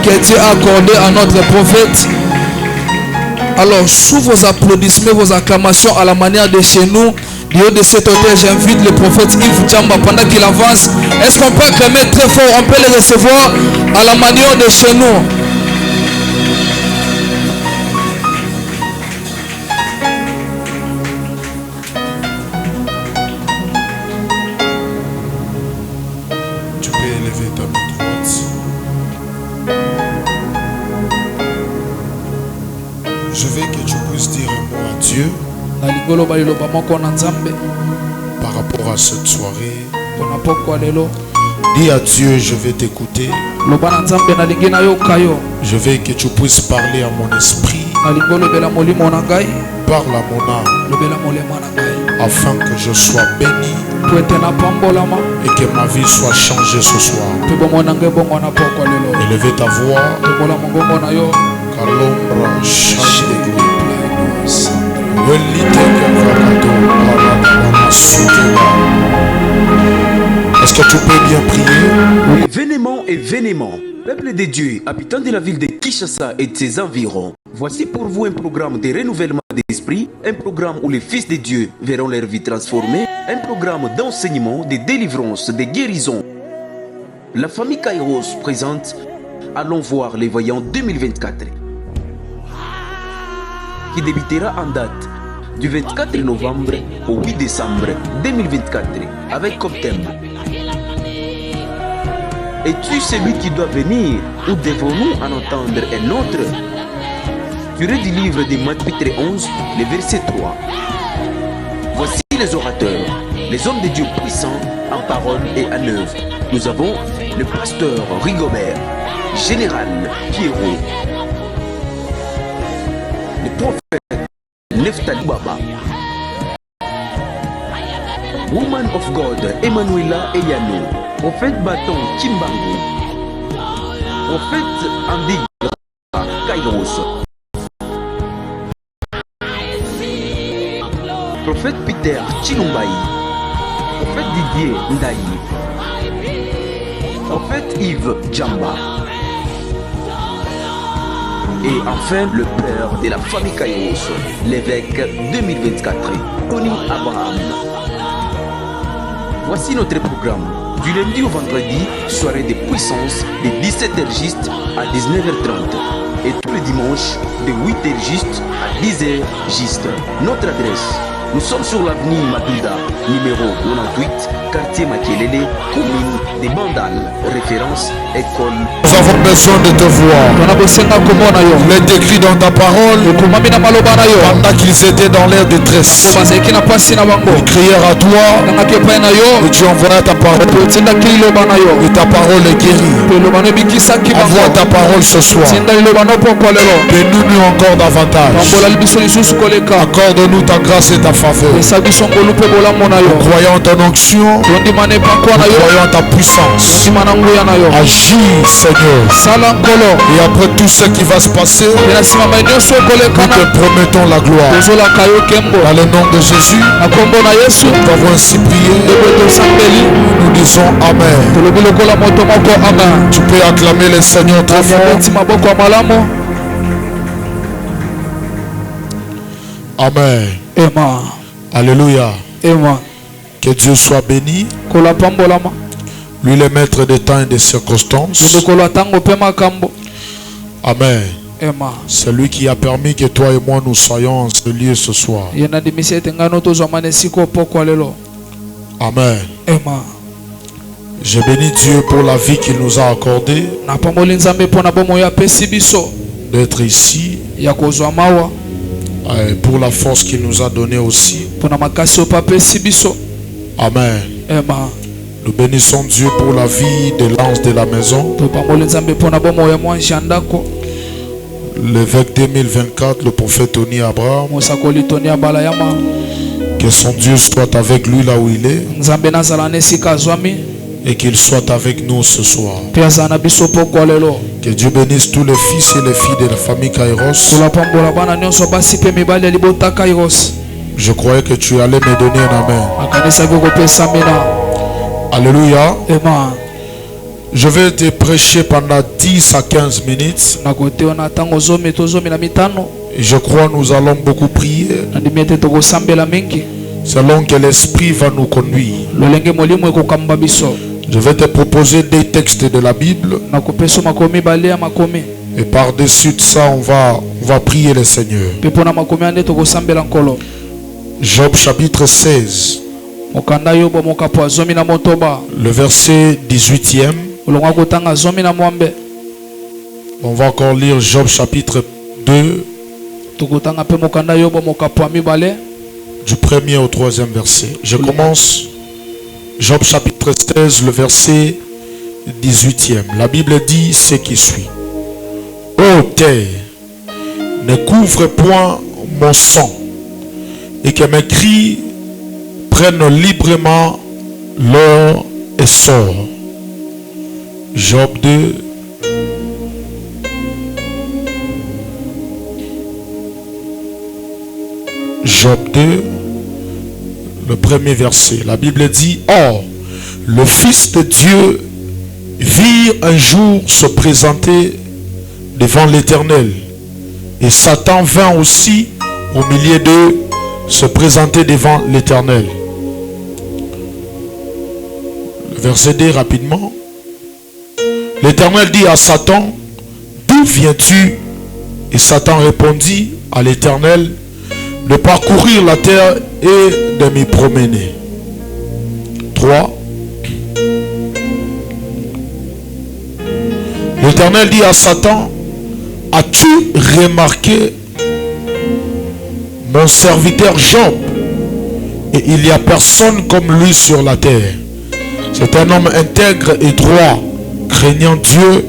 que Dieu a accordé à notre prophète. Alors, sous vos applaudissements, vos acclamations à la manière de chez nous, du haut de cet hôtel, j'invite le prophète Yves Djamba pendant qu'il avance. Est-ce qu'on peut acclamer très fort? On peut le recevoir à la manière de chez nous. Tu peux élever ta main droite. Je veux que tu puisses dire un mot à Dieu par rapport à cette soirée. Dis à Dieu, je vais t'écouter. Je veux que tu puisses parler à mon esprit. Parle à mon âme, afin que je sois béni et que ma vie soit changée ce soir. Élevez ta voix. Est-ce que tu peux bien prier? Événement, peuple de Dieu, habitant de la ville de Kinshasa et de ses environs, voici pour vous un programme de renouvellement d'esprit, un programme où les fils de Dieu verront leur vie transformée, un programme d'enseignement, de délivrance, de guérison. La famille Kairos présente Allons voir les voyants 2024, qui débutera en date du 24 novembre au 8 décembre 2024 avec comme thème: es-tu celui qui doit venir ou devons-nous en entendre un autre? Tiré du livre de Matthieu chapitre 11, le verset 3. Voici les orateurs, les hommes de Dieu puissants en parole et en œuvre. Nous avons le pasteur Rigobert, général Pierrot, le prophète Neftali Baba, Woman of God Emmanuela Eyano, prophète Baton Kimbangu, prophète Andy Kairos, prophète Peter Chilumbaï, prophète Didier Ndaï, prophète Yves Djamba, et enfin le père de la famille Kairos, l'évêque 2024, Tony Abraham. Voici notre programme. Du lundi au vendredi, soirée de puissance de 17h juste à 19h30. Et tous les dimanches, de 8h juste à 10h juste. Notre adresse: nous sommes sur l'avenue Madouda, numéro 98, quartier Makelele, commune de Bandal, référence école. Nous avons besoin de te voir. Il est écrit dans ta parole, pendant qu'ils étaient dans l'air de détresse, ils crièrent à toi et tu envoies ta parole. Et ta parole est guérie. Envoie ta parole ce soir. Bénis-nous encore davantage. Accorde-nous ta grâce et ta faveur. Nous croyons en ton onction. Nous croyons en ta puissance. Agis, Seigneur. Et après tout ce qui va se passer, nous te promettons la gloire. Dans le nom de Jésus, nous avons ainsi prié. Nous disons Amen. Tu peux acclamer le Seigneur très fort. Amen. Alléluia. Que Dieu soit béni. Lui le maître des temps et des circonstances. Amen. C'est lui qui a permis que toi et moi nous soyons en ce lieu ce soir. Amen. Je bénis Dieu pour la vie qu'il nous a accordée, d'être ici, et pour la force qu'il nous a donnée aussi. Amen. Nous bénissons Dieu pour la vie de l'ange de la maison, l'évêque 2024, le prophète Tony Abraham. Que son Dieu soit avec lui là où il est, et qu'il soit avec nous ce soir. Que Dieu bénisse tous les fils et les filles de la famille Kairos. Je croyais que tu allais me donner un amen. Alléluia. Je vais te prêcher pendant 10 à 15 minutes. Et je crois que nous allons beaucoup prier selon que l'Esprit va nous conduire. Je vais te proposer des textes de la Bible. Et par-dessus de ça, on va prier le Seigneur. Job chapitre 16. Le verset 18e. On va encore lire Job chapitre 2. Du 1er au 3e verset. Je commence Job chapitre 16, le verset 18e. La Bible dit ce qui suit. Ô terre, ne couvre point mon sang, et que mes cris prennent librement leur essor. Job 2. Job 2, le premier verset. La Bible dit: Or, le Fils de Dieu vit un jour se présenter devant l'Éternel, et Satan vint aussi au milieu d'eux se présenter devant l'Éternel. Le verset 2 rapidement. L'Éternel dit à Satan: D'où viens-tu? Et Satan répondit à l'Éternel: de parcourir la terre et de m'y promener. 3. L'Éternel dit à Satan: As-tu remarqué mon serviteur Job? Et il n'y a personne comme lui sur la terre. C'est un homme intègre et droit, craignant Dieu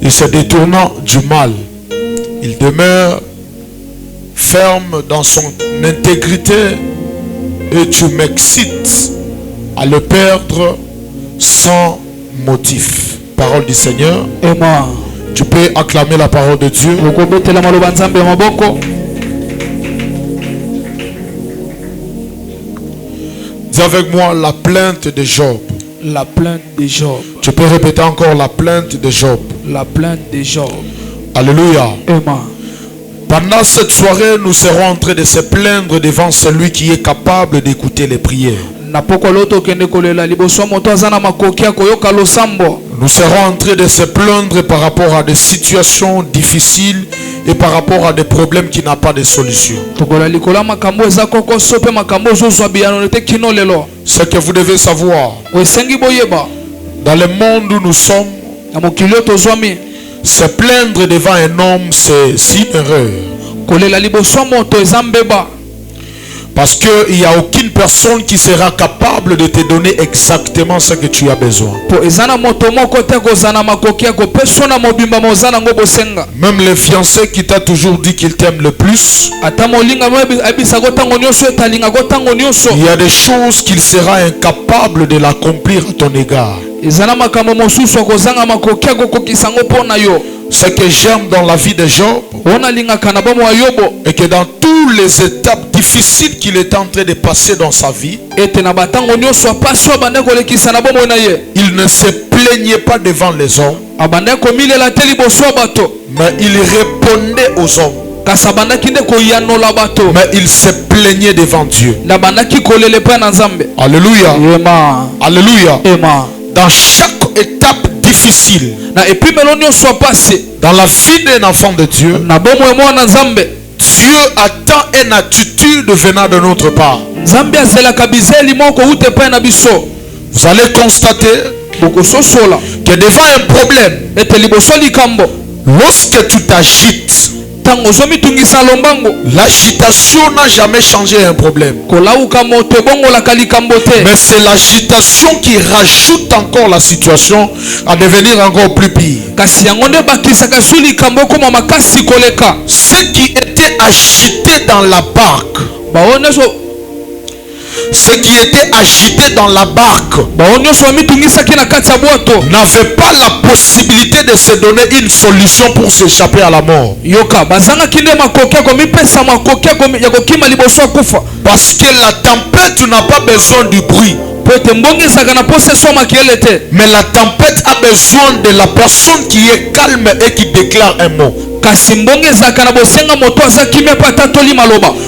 et se détournant du mal. Il demeure ferme dans son intégrité, et tu m'excites à le perdre sans motif. Parole du Seigneur. Tu peux acclamer la parole de Dieu. Dis avec moi la plainte de Job. La plainte de Job. Tu peux répéter encore la plainte de Job. La plainte de Job. Alléluia. Amen. Pendant cette soirée, nous serons en train de se plaindre devant celui qui est capable d'écouter les prières. Nous serons en train de se plaindre par rapport à des situations difficiles et par rapport à des problèmes qui n'ont pas de solution. Ce que vous devez savoir, dans le monde où nous sommes, se plaindre devant un homme, c'est une erreur. Parce qu'il n'y a aucune personne qui sera capable de te donner exactement ce que tu as besoin. Même le fiancé qui t'a toujours dit qu'il t'aime le plus, il y a des choses qu'il sera incapable de l'accomplir à ton égard. Ce que j'aime dans la vie de Job, et que dans toutes les étapes difficiles qu'il est en train de passer dans sa vie, il ne se plaignait pas devant les hommes, mais il répondait aux hommes. Mais il se plaignait devant Dieu. Alléluia. Alléluia. Dans chaque étape difficile, dans la vie d'un enfant de Dieu, Dieu attend une attitude venant de notre part. Vous allez constater que devant un problème, lorsque tu t'agites, l'agitation n'a jamais changé un problème. Mais c'est l'agitation qui rajoute encore la situation à devenir encore plus pire. Ce qui était agité dans la barque, ce qui était agité dans la barque n'avait pas la possibilité de se donner une solution pour s'échapper à la mort. Parce que la tempête n'a pas besoin du bruit. Mais la tempête a besoin de la personne qui est calme et qui déclare un mot.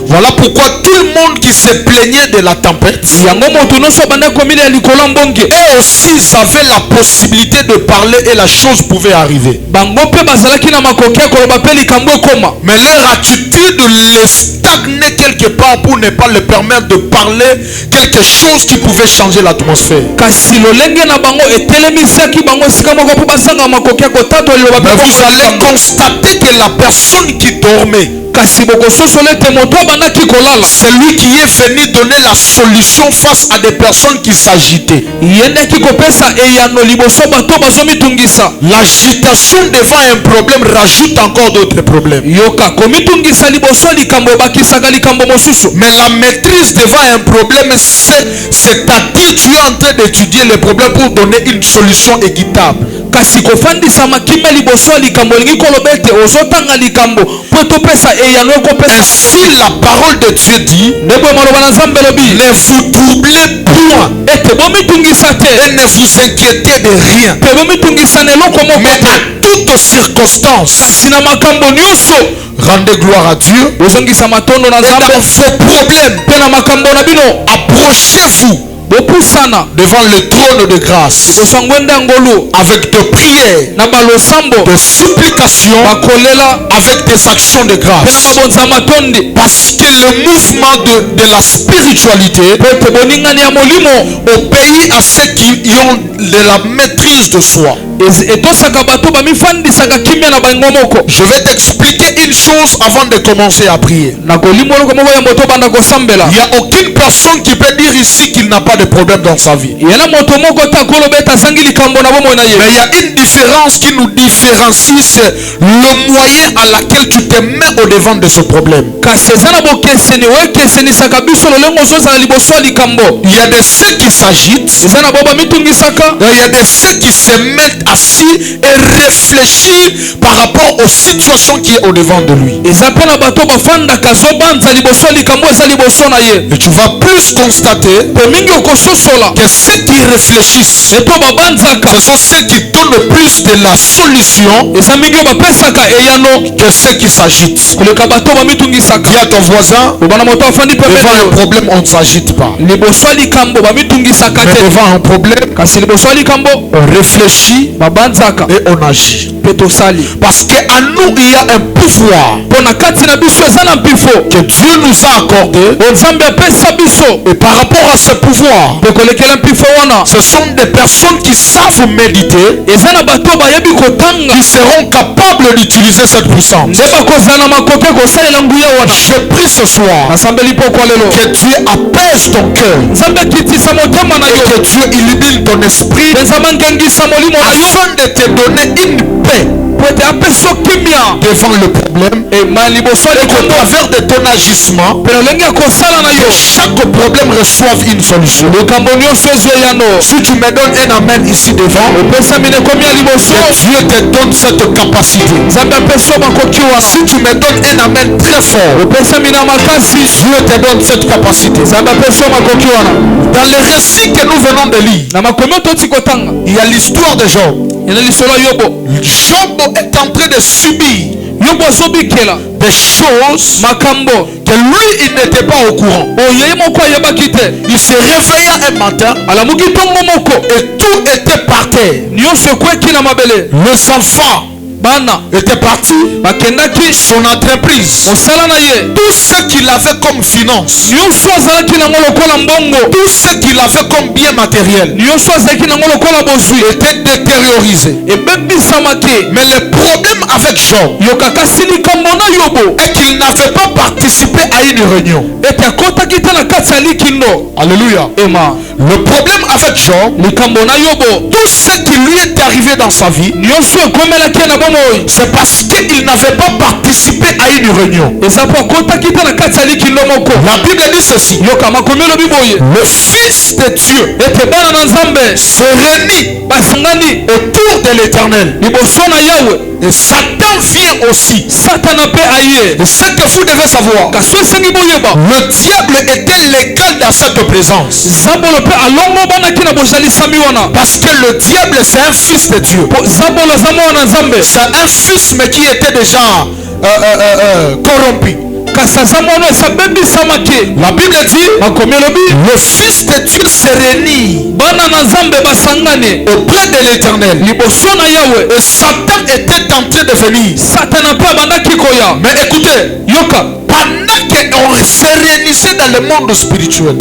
Voilà pourquoi tout le monde qui se plaignait de la tempête et aussi avait la possibilité de parler et la chose pouvait arriver. Mais leur attitude les stagnait quelque part pour ne pas leur permettre de parler quelque chose qui pouvait changer l'atmosphère. Mais vous allez constater que la personne qui dormait, c'est lui qui est venu donner la solution face à des personnes qui s'agitaient. L'agitation devant un problème rajoute encore d'autres problèmes. Mais la maîtrise devant un problème, c'est-à-dire tu es en train d'étudier le problème pour donner une solution équitable. Ainsi la parole de Dieu dit: ne vous troublez point et ne vous inquiétez de rien, mais à toutes circonstances rendez gloire à Dieu, et dans vos problèmes approchez-vous devant le trône de grâce avec de prières, de supplications, avec des actions de grâce, parce que le mouvement de la spiritualité obéit à ceux qui ont de la maîtrise de soi. Je vais t'expliquer une chose avant de commencer à prier. Il n'y a aucune personne qui peut dire ici qu'il n'a pas de problème dans sa vie. Mais il y a une différence qui nous différencie, c'est le moyen à laquelle tu te mets au devant de ce problème. Il y a de ceux qui s'agitent, il y a de ceux qui se mettent assis et réfléchissent par rapport aux situations qui est au devant de lui. Et tu vas plus constater que ceux qui réfléchissent, ce sont ceux qui donnent le plus de la solution que ceux qui s'agitent. Dis à ton voisin, devant un problème on ne s'agite pas. Mais devant un problème on réfléchit et on agit. Parce qu'à nous il y a un pouvoir que Dieu nous a accordé. Et par rapport à ce pouvoir, ce sont des personnes qui savent méditer, qui seront capables d'utiliser cette puissance. Je prie ce soir que Dieu apaise ton cœur et que Dieu illumine ton esprit afin de te donner une paix devant le problème, et qu'au travers de ton agissement, chaque problème reçoive une solution. Si tu me donnes un amen ici devant, que Dieu te donne cette capacité. Si tu me donnes un amen très fort, Dieu te donne cette capacité. Dans le récit que nous venons de lire, il y a l'histoire de Job. Job est en train de subir des choses que lui il n'était pas au courant. Il se réveilla un matin et tout était par terre. Les enfants était parti, son entreprise, tout ce qu'il avait comme finance, tout ce qu'il avait comme bien matériel était détériorisé. Mais le problème avec Job est qu'il n'avait pas participé à une réunion. Alléluia. Le problème avec Job, tout ce qui lui est arrivé dans sa vie, c'est parce qu'il n'avait pas participé à une réunion. La Bible dit ceci: le Fils de Dieu se réunit autour de l'Éternel Et Satan vient aussi. Satana pe aye. Et ce que vous devez savoir, Kaso sengi boyeba. le diable était légal dans cette présence. Zabolo pe alongo bana kina bojali sami wana. Parce que le diable c'est un fils de Dieu. Zabolo zamo wana nzambe. C'est un fils mais qui était déjà corrompu. La Bible dit, le fils de Dieu se réunit auprès de l'Éternel. Et Satan était tenté de venir. Mais écoutez, pendant qu'on se réunissait dans le monde spirituel,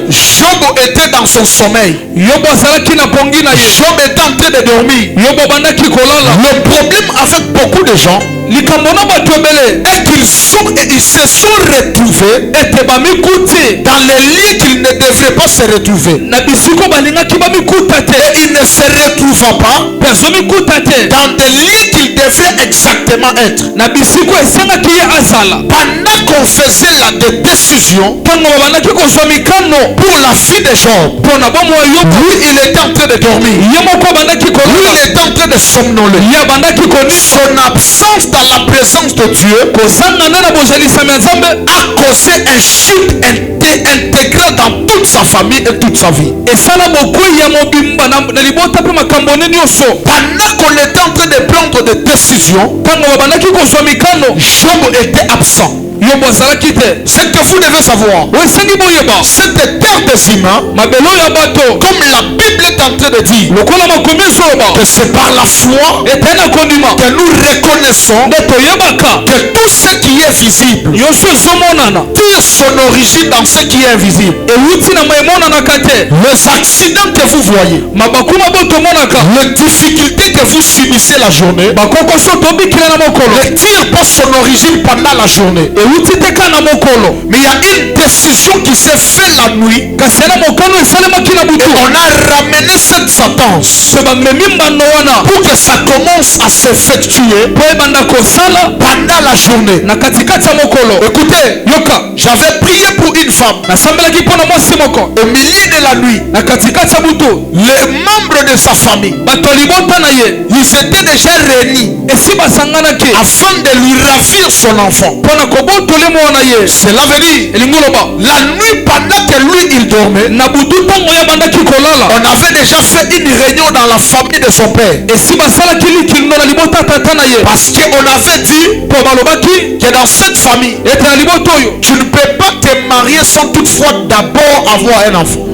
Job était dans son sommeil. Job était en train de dormir. Le problème avec beaucoup de gens est qu'ils se sont retrouvés dans les lieux qu'ils ne devraient pas se retrouver. Et ils ne se retrouvent pas dans des lieux qu'ils devraient exactement être. Pendant qu'on faisait la décision pour la fille de Job, lui il était en train de dormir, lui il était en train de somnoler. Son absence dans la présence de Dieu a causé un chute intégré dans toute sa famille et toute sa vie. Pendant qu'on était en train de prendre des décisions, Job était absent. Ce que vous devez savoir, cette terre des humains, comme la Bible est en train de dire, que c'est par la foi que nous reconnaissons que tout ce qui est visible tire son origine dans ce qui est invisible. Les accidents que vous voyez, les difficultés que vous subissez la journée, ne tirent pas son origine pendant la journée. Mais il y a une décision qui s'est faite la nuit. Et on a ramené cette sentence pour que ça commence à s'effectuer pendant la journée. Écoutez, j'avais prié pour une femme. Au milieu de la nuit, les membres de sa famille, ils étaient déjà réunis afin de lui ravir son enfant. Cela veut dire, la nuit pendant que lui il dormait, on avait déjà fait une réunion dans la famille de son père. Parce qu'on avait dit que dans cette famille, tu ne peux pas te marier sans toutefois d'abord avoir un enfant.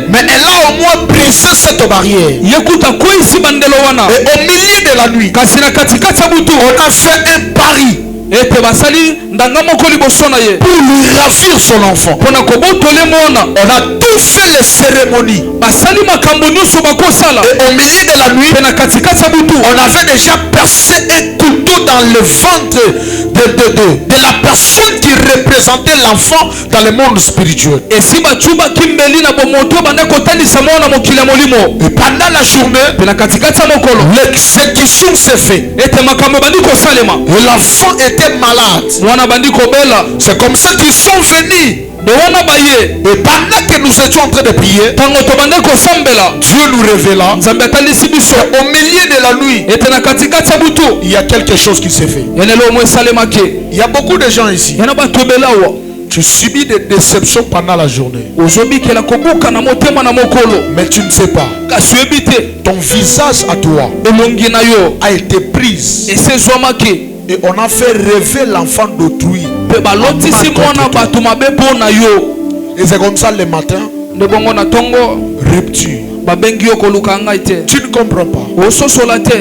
Mais elle a au moins brisé cette barrière. Et au milieu de la nuit, on a fait un pari pour lui ravir son enfant. On a tout fait les cérémonies. Et au milieu de la nuit, on avait déjà percé un couteau dans le ventre de la personne qui représentait l'enfant dans le monde spirituel. Et pendant la journée, l'exécution s'est faite. Et l'enfant était malade. C'est comme ça qu'ils sont venus. Et pendant que nous étions en train de prier, Dieu nous révéla au milieu de la nuit, il y a quelque chose qui s'est fait. Il y a beaucoup de gens ici. Tu subis des déceptions pendant la journée. Mais tu ne sais pas. Ton visage à toi a été pris. Et on a fait rêver l'enfant d'autrui. Et c'est comme ça le matin. Rupture. Tu ne comprends pas.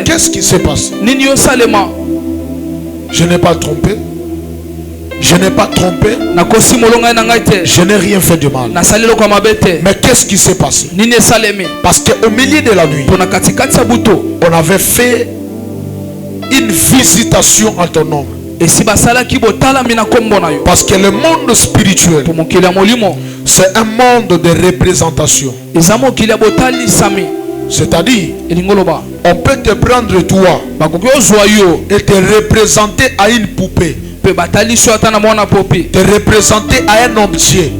Qu'est-ce qui s'est passé? Je n'ai pas trompé. Je n'ai pas trompé. Je n'ai rien fait de mal. Mais qu'est-ce qui s'est passé? Parce qu'au milieu de la nuit, on avait fait une visitation à ton nom. Parce que le monde spirituel, c'est un monde de représentation. C'est-à-dire, on peut te prendre toi et te représenter à une poupée. de représenter à un objet.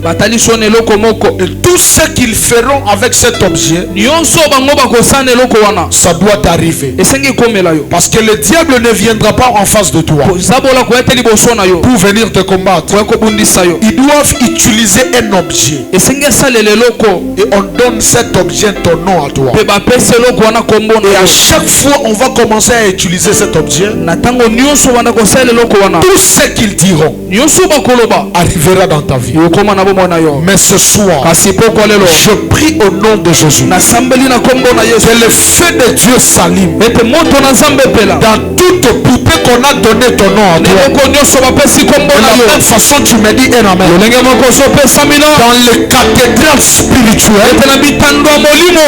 Et tout ce qu'ils feront avec cet objet, ça doit arriver. Parce que le diable ne viendra pas en face de toi pour venir te combattre. Ils doivent utiliser un objet. Et on donne cet objet ton nom à toi. Et à chaque fois on va commencer à utiliser cet objet, tout ce qu'ils diront arrivera dans ta vie. Mais ce soir, je prie au nom de Jésus que le feu de Dieu s'allume dans toute poupée qu'on a donné ton nom à toi. De la même façon tu me dis un amen. Dans les cathédrales spirituelles,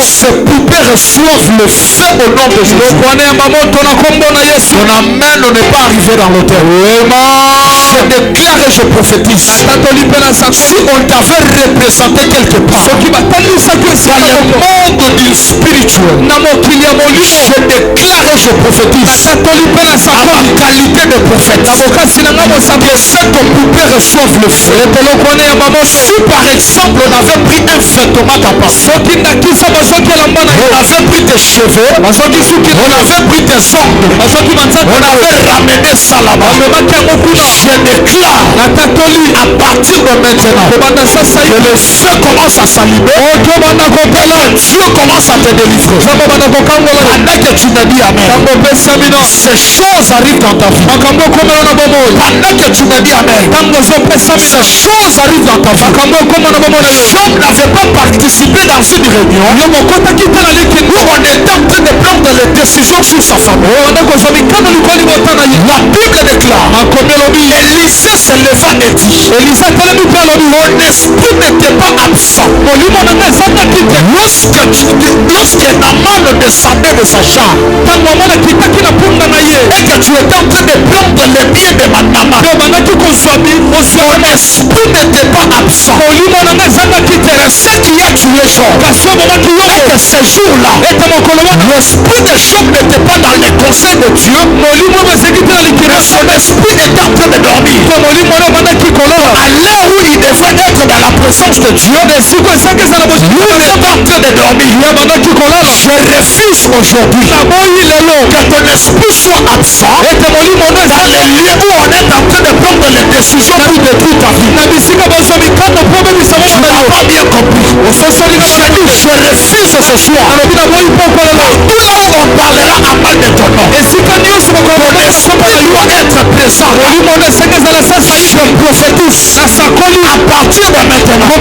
ces poupées reçoivent le feu au nom de Jésus. Ton amen n'est pas arrivé dans l'autel. Je déclare et je prophétise. Si on t'avait représenté quelque part dans le monde du spirituel, je déclare et je prophétise à ma qualité de prophète que cette poupée reçoive le feu. Si par exemple on avait pris un vêtement à passer, on avait pris tes cheveux, on avait pris tes ongles, on avait ramené ça là-bas, je déclare à partir de maintenant que le feu commence à s'allumer, que Dieu commence à te délivrer. Pendant que tu me dis amen, ces choses arrivent dans ta vie. Pendant que tu me dis amen, ces choses arrivent dans ta vie. Job n'avait pas participé dans une réunion où on était en train de prendre les décisions sur sa famille. La Bible déclare, Élisée se leva et dit, mon esprit n'était pas absent. Lorsque Naaman descendait de sa chambre et que tu étais en train de prendre les biens de Naaman, mon esprit n'était pas absent. Mais ce qui a tué Job, et que ce jour-là, l'esprit de Job n'était pas dans les conseils de Dieu, mais son esprit était en train de dormir. À l'heure où il devrait être dans la présence de Dieu, lui n'est pas en train de dormir. Je refuse aujourd'hui que ton esprit soit absent dans les lieux où on est en train de prendre les décisions pour détruire ta vie. Tu n'as pas bien compris. Je refuse ce soir. Tout là où on parlera à mal de ton nom, ton esprit doit être présent. Je prophétise à partir de maintenant,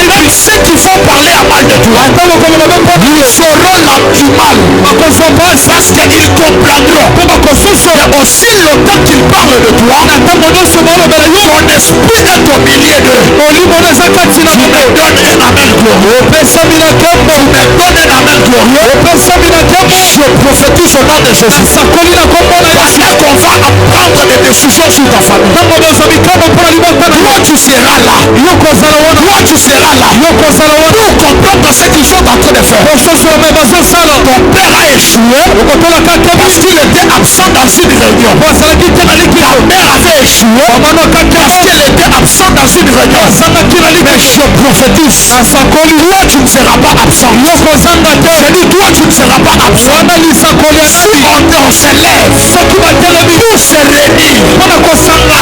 même ceux qui vont parler à mal de toi, ils feront du mal parce qu'ils comprendront que aussi longtemps qu'ils parlent de toi, ton esprit est au milieu d'eux. Tu me donnes un amen glorieux. Je prophétise au nom de Jésus. Pendant qu'on va prendre des décisions sur ta famille, toi tu seras là. Toi tu seras là pour comprendre ce qu'ils sont en train de faire. Ton père a échoué parce qu'il était absent dans une réunion. Ta mère avait échoué parce qu'elle était absente dans une réunion. Mais je prophétise, toi tu ne seras pas absent. Je dis toi tu ne seras pas absent. Si on se lève pour se réunir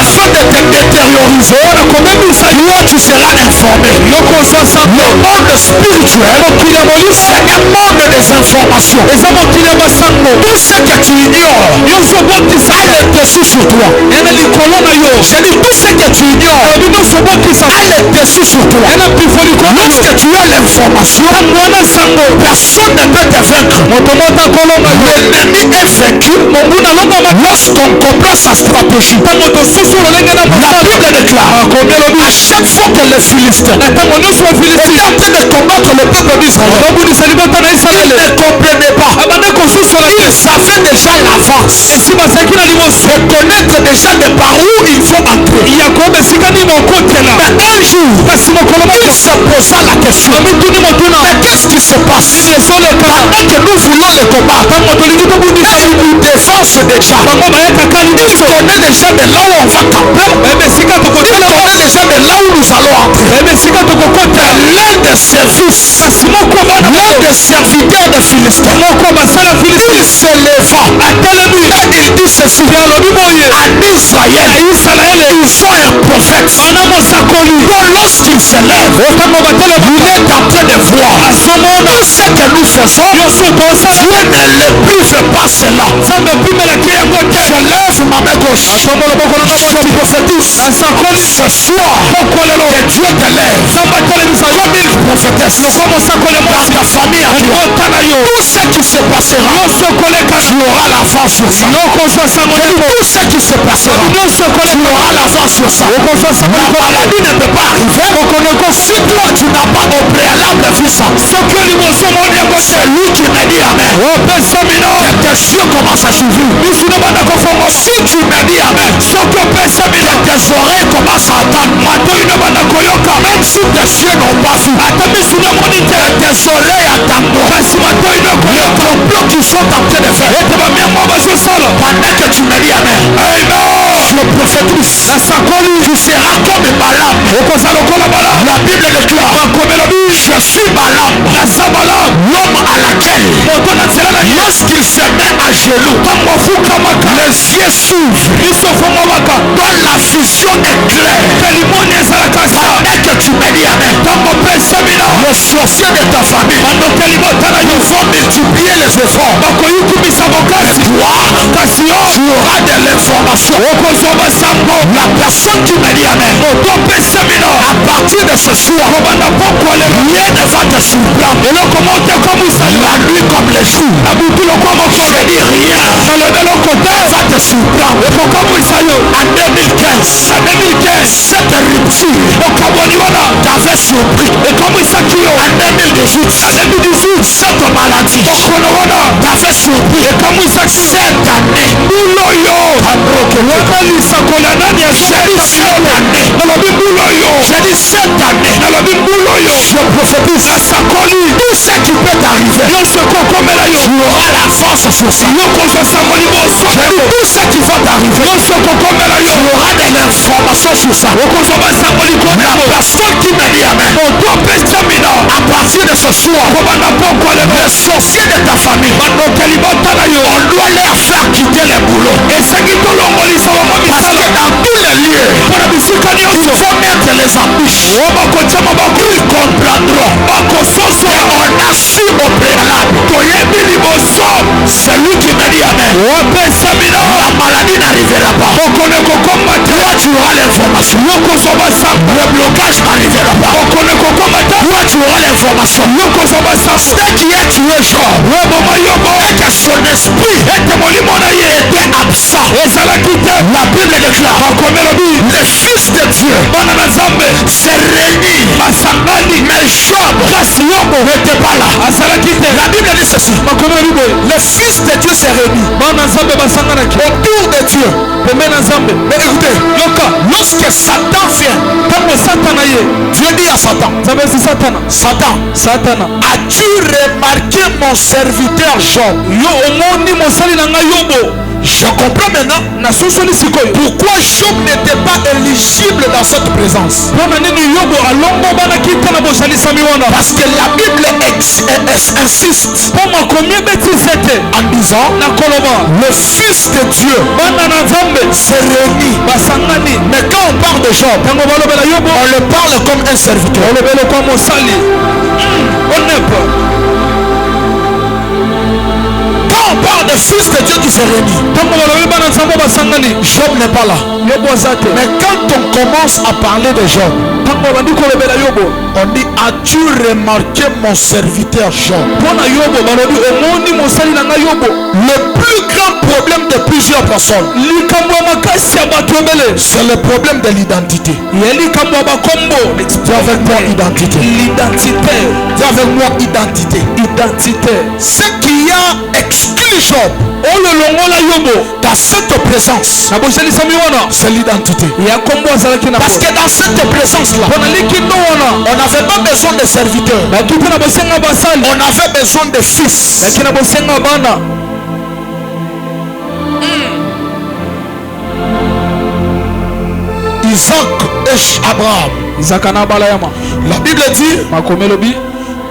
afin de te détérioriser, toi tu seras informé. Le monde spirituel, c'est un monde des informations. Tout ce que tu ignores a le dessus sur toi. Je dis tout ce que tu ignores a le dessus sur toi. Lorsque tu as l'information, personne ne peut te vaincre. L'ennemi est vaincu lorsqu'on comprend sa stratégie. La Bible déclare à chaque fois que les Philistins étaient en train de combattre le peuple d'Israël, ils ne comprenaient pas Ils savaient déjà l'avance. Reconnaître déjà de par où il faut entrer. Mais un jour, il se posa la question. Mais qu'est-ce qui se passe? Pendant que nous voulons le combat, il nous défonce déjà. Il connaît déjà de là où on va camper. Il connaît déjà de là où nous allons entrer. L'un des services, l'un des serviteurs de Philistins, il se leva et il dit ceci à Israël, ils ont un prophète. Donc lorsqu'il se lève, il est en train de voir tout ce que nous faisons. Dieu ne le prive pas cela. Je lève ma main gauche. Je prophétise ce soir que Dieu te lève comme une prophétesse dans ta famille. Tout ce qui se passera, tu auras l'avance sur ça. Tout ce qui se passera, tu auras l'avance sur ça. La maladie ne peut pas arriver si toi tu n'as pas au préalable vu ça. C'est lui qui m'a dit amen. Que tes yeux commencent à s'ouvrir. Si tu me dis amen, que tes oreilles commencent à entendre. Même si tes yeux n'ont pas vu, tes oreilles attendent. Le complot qu'ils sont en train de faire. Pendant que tu me dis amen, je prophétise. Tu seras comme Balaam. La Bible déclare, je suis Balaam, l'homme à laquelle lorsqu'il se met à genoux, les yeux s'ouvrent, dans la vision est claire. Pendant que tu me dis amen, les sorciers de ta famille ils vont multiplier les efforts. Et toi, tu auras de l'information. La personne qui me dit amen, à partir de ce soir, rien ne va te surprendre. La nuit comme les jours, je dis rien va te surprendre. En 2015, cette rupture t'avait surpris. En 2018, cette maladie t'avait surpris. Cette année, je prophétise tout ce qui peut t'arriver. Tu auras la force sur ça. Tout ce qui va t'arriver, tu auras de l'information sur ça. La personne qui me dit amen, à partir de ce soir, les sorciers de ta famille, on doit leur faire quitter les boulots. Parce que dans tous les lieux, il faut mettre les embûches. Ils comprendront. Et on a su au préalable. Celui qui me dit amen, la maladie n'arrivera pas. Toi tu auras l'information. Le blocage n'arrivera pas. Toi tu auras l'information. Ce qui est tué Job, et que son esprit était absent. La Bible déclare, les fils de Dieu se réunissent. Mais Job n'était pas là. La Bible dit ceci, les fils de Dieu se réunissent autour de Dieu. Mais écoutez, lorsque Satan vient, Dieu dit à Satan, Satan, as-tu remarqué mon serviteur Job? Je comprends maintenant pourquoi Job n'était pas éligible dans cette présence. Parce que la Bible insiste en disant le Fils de Dieu se réunit. Mais quand on parle de Job, on le parle comme un serviteur. Quand on parle de Fils de Dieu qui se réunit, Job n'est pas là. Mais quand on commence à parler de Job, on dit, as-tu remarqué mon serviteur Job? Le plus grand problème de plusieurs personnes, c'est le problème de l'identité. Dis avec moi identité. Dis avec moi identité. Ce qui a exclu Job, dans cette présence, c'est l'identité. Parce que dans cette présence-là, on n'avait pas besoin de serviteurs. On avait besoin de fils. Isaac et Abraham. La Bible dit,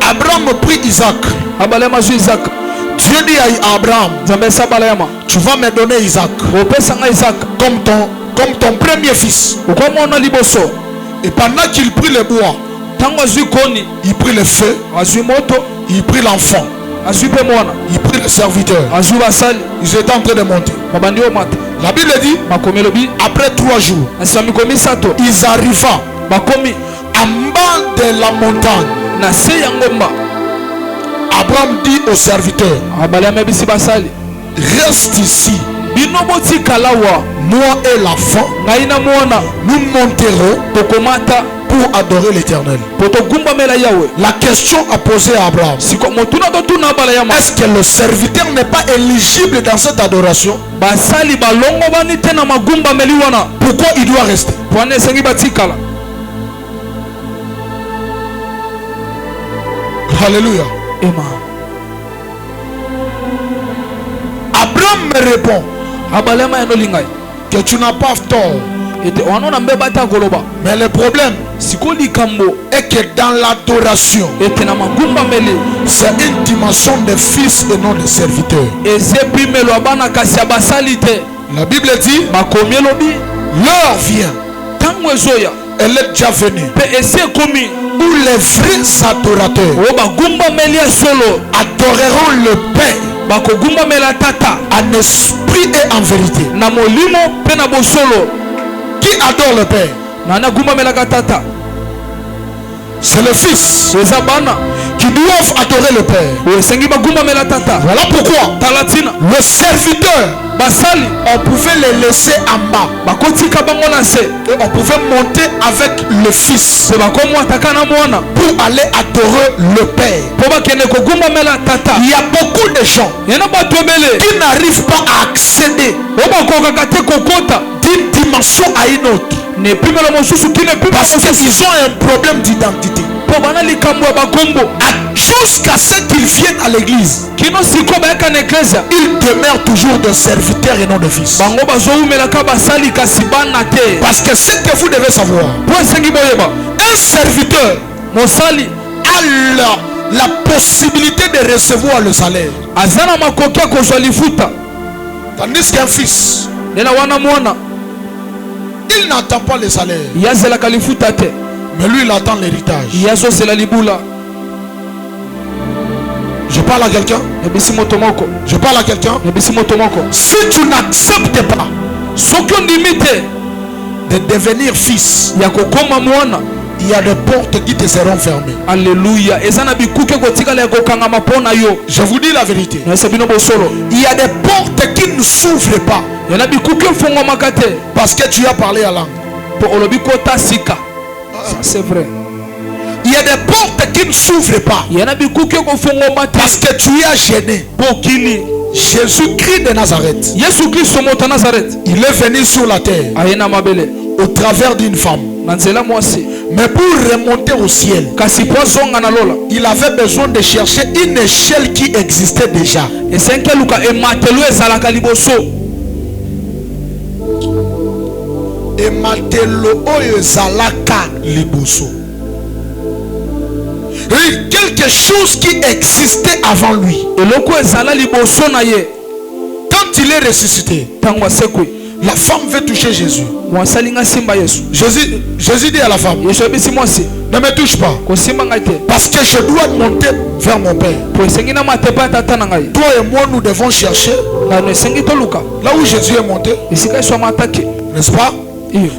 Abraham prit Isaac. Dieu dit à Abraham, tu vas me donner Isaac comme ton premier fils. Et pendant qu'il prit le bois, il prit le feu, il prit l'enfant, il prit le serviteur. Ils étaient en train de monter. La Bible dit, après 3 jours, ils arrivent en bas de la montagne. Abraham dit au serviteur, reste ici. Moi et l'enfant, nous monterons pour adorer l'Éternel. La question à poser à Abraham, est-ce que le serviteur n'est pas éligible dans cette adoration? Pourquoi il doit rester? Alléluia. Abraham me répond que tu n'as pas tort. Mais le problème est que dans l'adoration, c'est une dimension de fils et non de serviteur. La Bible dit, l'heure vient, elle est déjà venue, où les vrais adorateurs adoreront le Père en esprit et en vérité. Qui adore le Père? C'est le Fils qui doivent adorer le Père. Voilà pourquoi le serviteur, on pouvait les laisser en bas et on pouvait monter avec le Fils pour aller adorer le Père. Il y a beaucoup de gens qui n'arrivent pas à accéder d'une dimension à une autre parce qu'ils ont un problème d'identité. Jusqu'à ce qu'ils viennent à l'église, ils demeurent toujours de serviteurs et non de fils. Parce que ce que vous devez savoir, un serviteur a la possibilité de recevoir le salaire, tandis qu'un fils, il n'attend pas le salaire, mais lui il attend l'héritage. Je parle à quelqu'un. Je parle à quelqu'un. Si tu n'acceptes pas de devenir fils, il y a des portes qui te seront fermées. Alléluia. Je vous dis la vérité. Il y a des portes qui ne s'ouvrent pas parce que tu as parlé à langue. C'est vrai. Il y a des portes qui ne s'ouvrent pas parce que tu as gêné. Jésus-Christ de Nazareth, il est venu sur la terre au travers d'une femme. Mais pour remonter au ciel, il avait besoin de chercher une échelle qui existait déjà. Et matelo oyo zalaka liboso. Quelque chose qui existait avant lui. Quand il est ressuscité, la femme veut toucher Jésus. Jésus dit à la femme, ne me touche pas, parce que je dois monter vers mon Père. Toi et moi, nous devons chercher là où Jésus est monté, n'est-ce pas?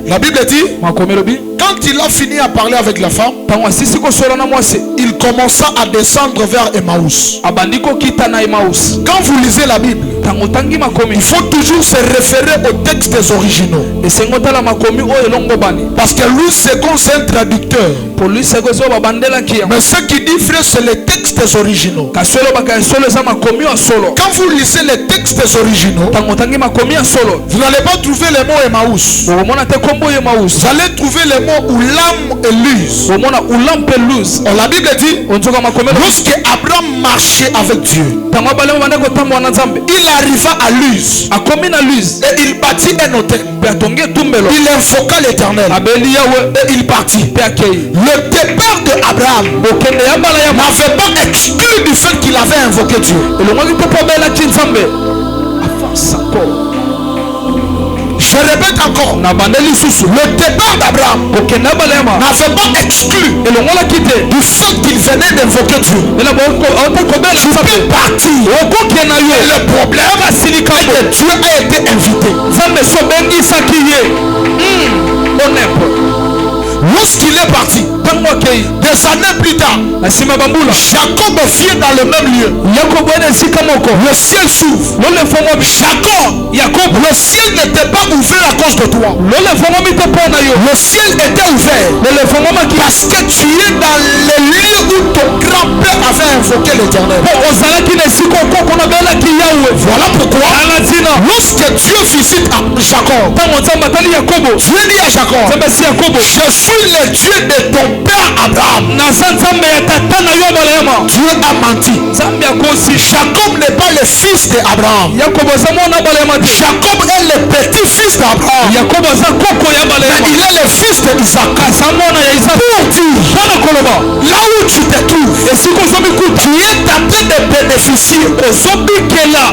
La Bible dit, quand il a fini à parler avec la femme, il commença à descendre vers Emmaüs. Quand vous lisez la Bible, il faut toujours se référer aux textes originaux. Parce que lui, c'est un traducteur. Mais ce qu'il dit, frère, c'est le texte textes originaux, kasolo baka solo za makomi ya solo quand vous lisez les textes originaux, tangotangi makomi ya solo vous n'allez pas trouver les mots Emmaüs. omona te kombo ye maus Vous allez trouver les mots Oulam et Luz. omona ulampe luz La Bible dit, onzoka makomi lorsque Abraham marchait avec Dieu, tango balemo banda kotambola na nzambe il arriva à Luz akomi na luz et il bâtit un hôtel. pe atongi etumbelo Il invoqua l'Éternel abeli yawe et il partit. pe akei Le départ de Abraham okende ya bala ya n'avait pas exclu du fait qu'il avait invoqué Dieu. elongwaki te po abelaki nzambe afansako Je répète encore, na bande lisusu le départ d'Abraham okende ya bala ya ma n'avait pas exclu elongolaki te du fait qu'il venait d'invoquer Dieu. ela ota kobela Tu nzambe peux partir. okokie na yo Le problème, c'est que Dieu a été invité. nzambe so obengisaki ye onepo Lorsqu'il est parti, ntango akei des années plus tard, na nsima bambula Jacob vient dans le même lieu. yakobo ene esika moko Le ciel s'ouvre. lolefongomi Jacob, yakobo le ciel n'était pas ouvert à cause de toi. lolefongomi te mpo na yo Le ciel était ouvert lolefongomaki parce que tu es dans le lieu où ton grand-père avait invoqué l'Éternel. mpo ozalaki na esika okoko nabelaki yawe Voilà pourquoi, ala ntina lorsque Dieu visite Jacob, ntango nzambe atali yakobo Dieu dit à Jacob, nzambe si yakobo je suis le Dieu de ton père Abraham. naza nzambe ya tata na yo balayama Dieu a menti. nzambe akosi Jacob n'est pas le fils d'Abraham. yakobo aza mwana balayama te Jacob est le petit-fils d'Abraham. yakobo aza koko ya Mais balayama il est le fils d'Isaac. aza mwana ya isaka Pour dire, mpona koloba là où tu te trouves, esika ozomikuta tu es en train de bénéficier ozobikela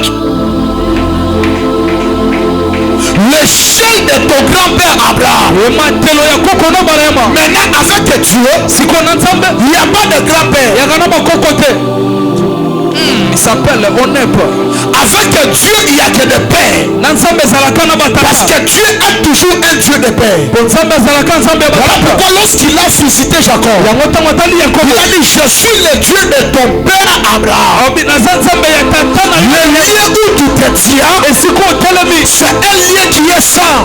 l'échelle de ton grand-père Abraham. ematelo ya koko na balayama Maintenant, avec Dieu, siko na nzambe il n'y a pas de grand-père. yaka na bakoko te il s'appelle onepe Avec Dieu, il n'y a que des pères. na nzambe ezalaka na Parce batata que Dieu est toujours un Dieu de père. po nzambe ezalaka nzambe ya Voilà batata pourquoi lorsqu'il a visité Jacob, yango ntango atali yakobo il a dit, je suis le Dieu de ton père Abraham. abi naza nzambe ya tata na Le yo lieu où tu te tiens, esika otelemi c'est un lieu qui est saint.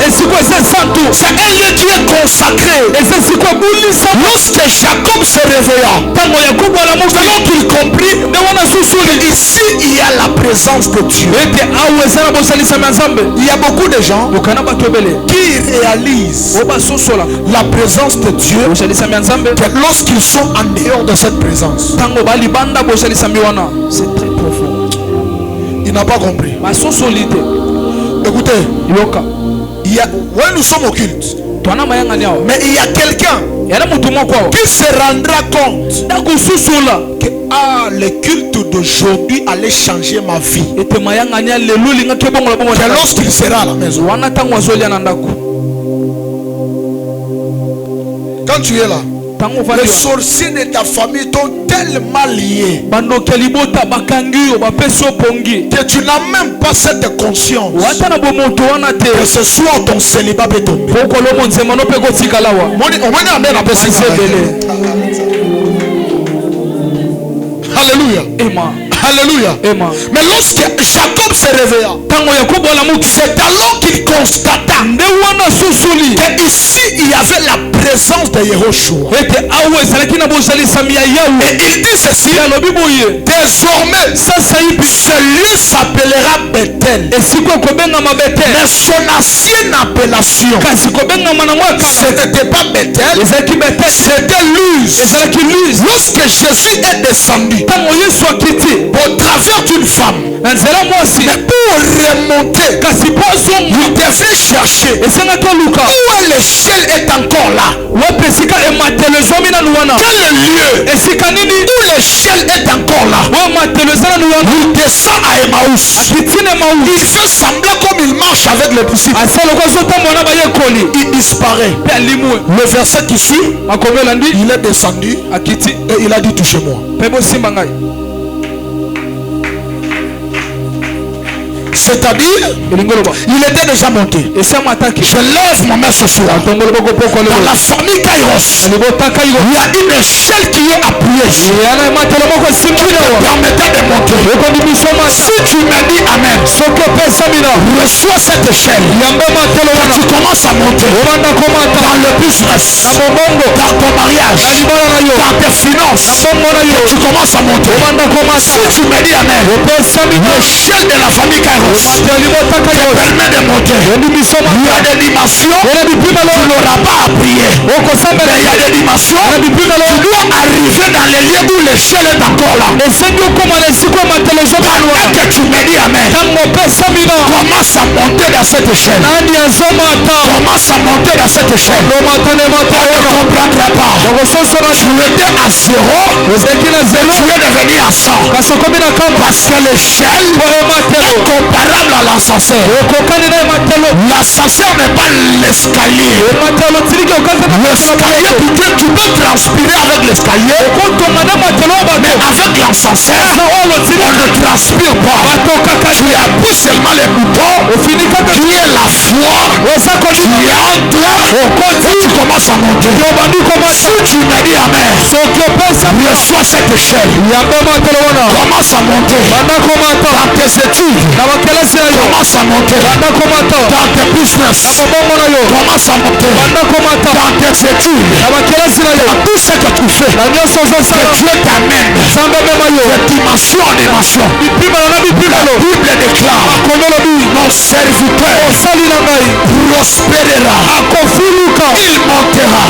esika eza santu C'est un lieu qui est consacré. eza esika ebulisa Lorsque Jacob se réveilla, ntango yakobo alamuki alors qu'il comprit, nde wana susuli ici il y a la présence de Dieu. ete awa eza na bosalisami ya nzambe Il y a beaucoup de gens okana bato ebele qui réalisent o basosola la présence de Dieu bosalisami ya nzambe que lorsqu'ils sont en dehors de cette présence. ntango balibanda bosalisami wana c'est très profond Il n'a pas compris. basosoli te Écoutez, yoka ouais, nous sommes au culte, twana mayangani awa mais il y a quelqu'un yana motu moko awa qui se rendra compte nakosusola que le culte d'aujourd'hui allait changer ma vie. ete mayangani ya lelo elingaki ebongola bongo Que lorsqu'il sera à la maison, wana ntango azolia na ndako quand tu es là, ntango les ovandi sorciers de ta famille t'ont tellement lié bandoki ya libota bakangi yo bapesi yo pongi que tu n'as même pas cette conscience wata na bomoto wana te que ce soir ton célibat peut tomber. po kolomo nzema no mpe kotikala wa Alléluia. ema Alléluia. ema Mais lorsque Jacob se réveilla, ntango yakobo alamuki c'est alors qu'il constata nde wana susuli que ici il y avait la présence de Yehoshua. ete awa ezalaki na bozalisami ya yawe Et il dit ceci, alobi boye désormais sasa hivi ce lieu s'appellera Bethel. esika ekobengama betel Mais son ancienne appellation, kasi kobengama na mwa ce kaka n'était pas Bethel, ezalaki betel c'était Luz. ezalaki luz Lorsque Jésus est descendu ntango yesu akiti au travers d'une femme, na nzela mwasi mais pour remonter, kasi po azonga il devait chercher esengaki oluka où l'échelle est encore là. wapi esika ematelo ezwami nanu wana Quel lieu esika nini où l'échelle est encore là. oyo matelo eza nanu wana Il descend à Emmaüs. akiti na emaus Il fait semblant comme il marche avec les disciples. asaloko azotambola na bayekoli Il disparaît. mpe alimwe Le verset qui suit, makomi elandi il est descendu akiti et il a dit touchez-moi. mpe bosimba ngai C'est-à-dire, elingi oloba il était déjà monté. esiama ataki Je lève ma main ce soir. atongoli boko Dans pokolo la famille Kairos, libota kaigo il y a une échelle qui est appuyée. yana ematelo moko esimbi Qui te awa permettait de monter. ekondimiso masa Si tu me dis Amen, reçois cette échelle. Quand tu commences à monter dans le business, dans ton mariage, dans tes finances, tu commences à monter. Si tu me dis amen, l'échelle de la famille Kairos te permet de monter. Il y a des dimensions, tu n'auras pas à prier. Mais il y a des dimensions, tu dois arriver dans les lieux où l'échelle est encore là. Pendant que tu me dis amen, commence à monter dans cette échelle. Commence à monter dans cette échelle. On ne comprendra pas. Tu étais à 0, tu es devenu à 100. Parce que l'échelle est comparable à l'ascenseur. L'ascenseur n'est pas l'escalier. L'escalier, tu peux transpirer avec l'escalier, mais avec l'ascenseur, on ne transpire pas. Tu appuies seulement les boutons, qui est la foi, tu entres, et tu commences à monter. Si tu me dis amen, reçois cette échelle. Commence à monter dans tes études. Commence à monter dans tes business. Commence à monter dans tes études. Dans tout ce que tu fais, que Dieu t'amène de dimension en dimension. La Bible déclare: mon serviteur prospérera, il montera,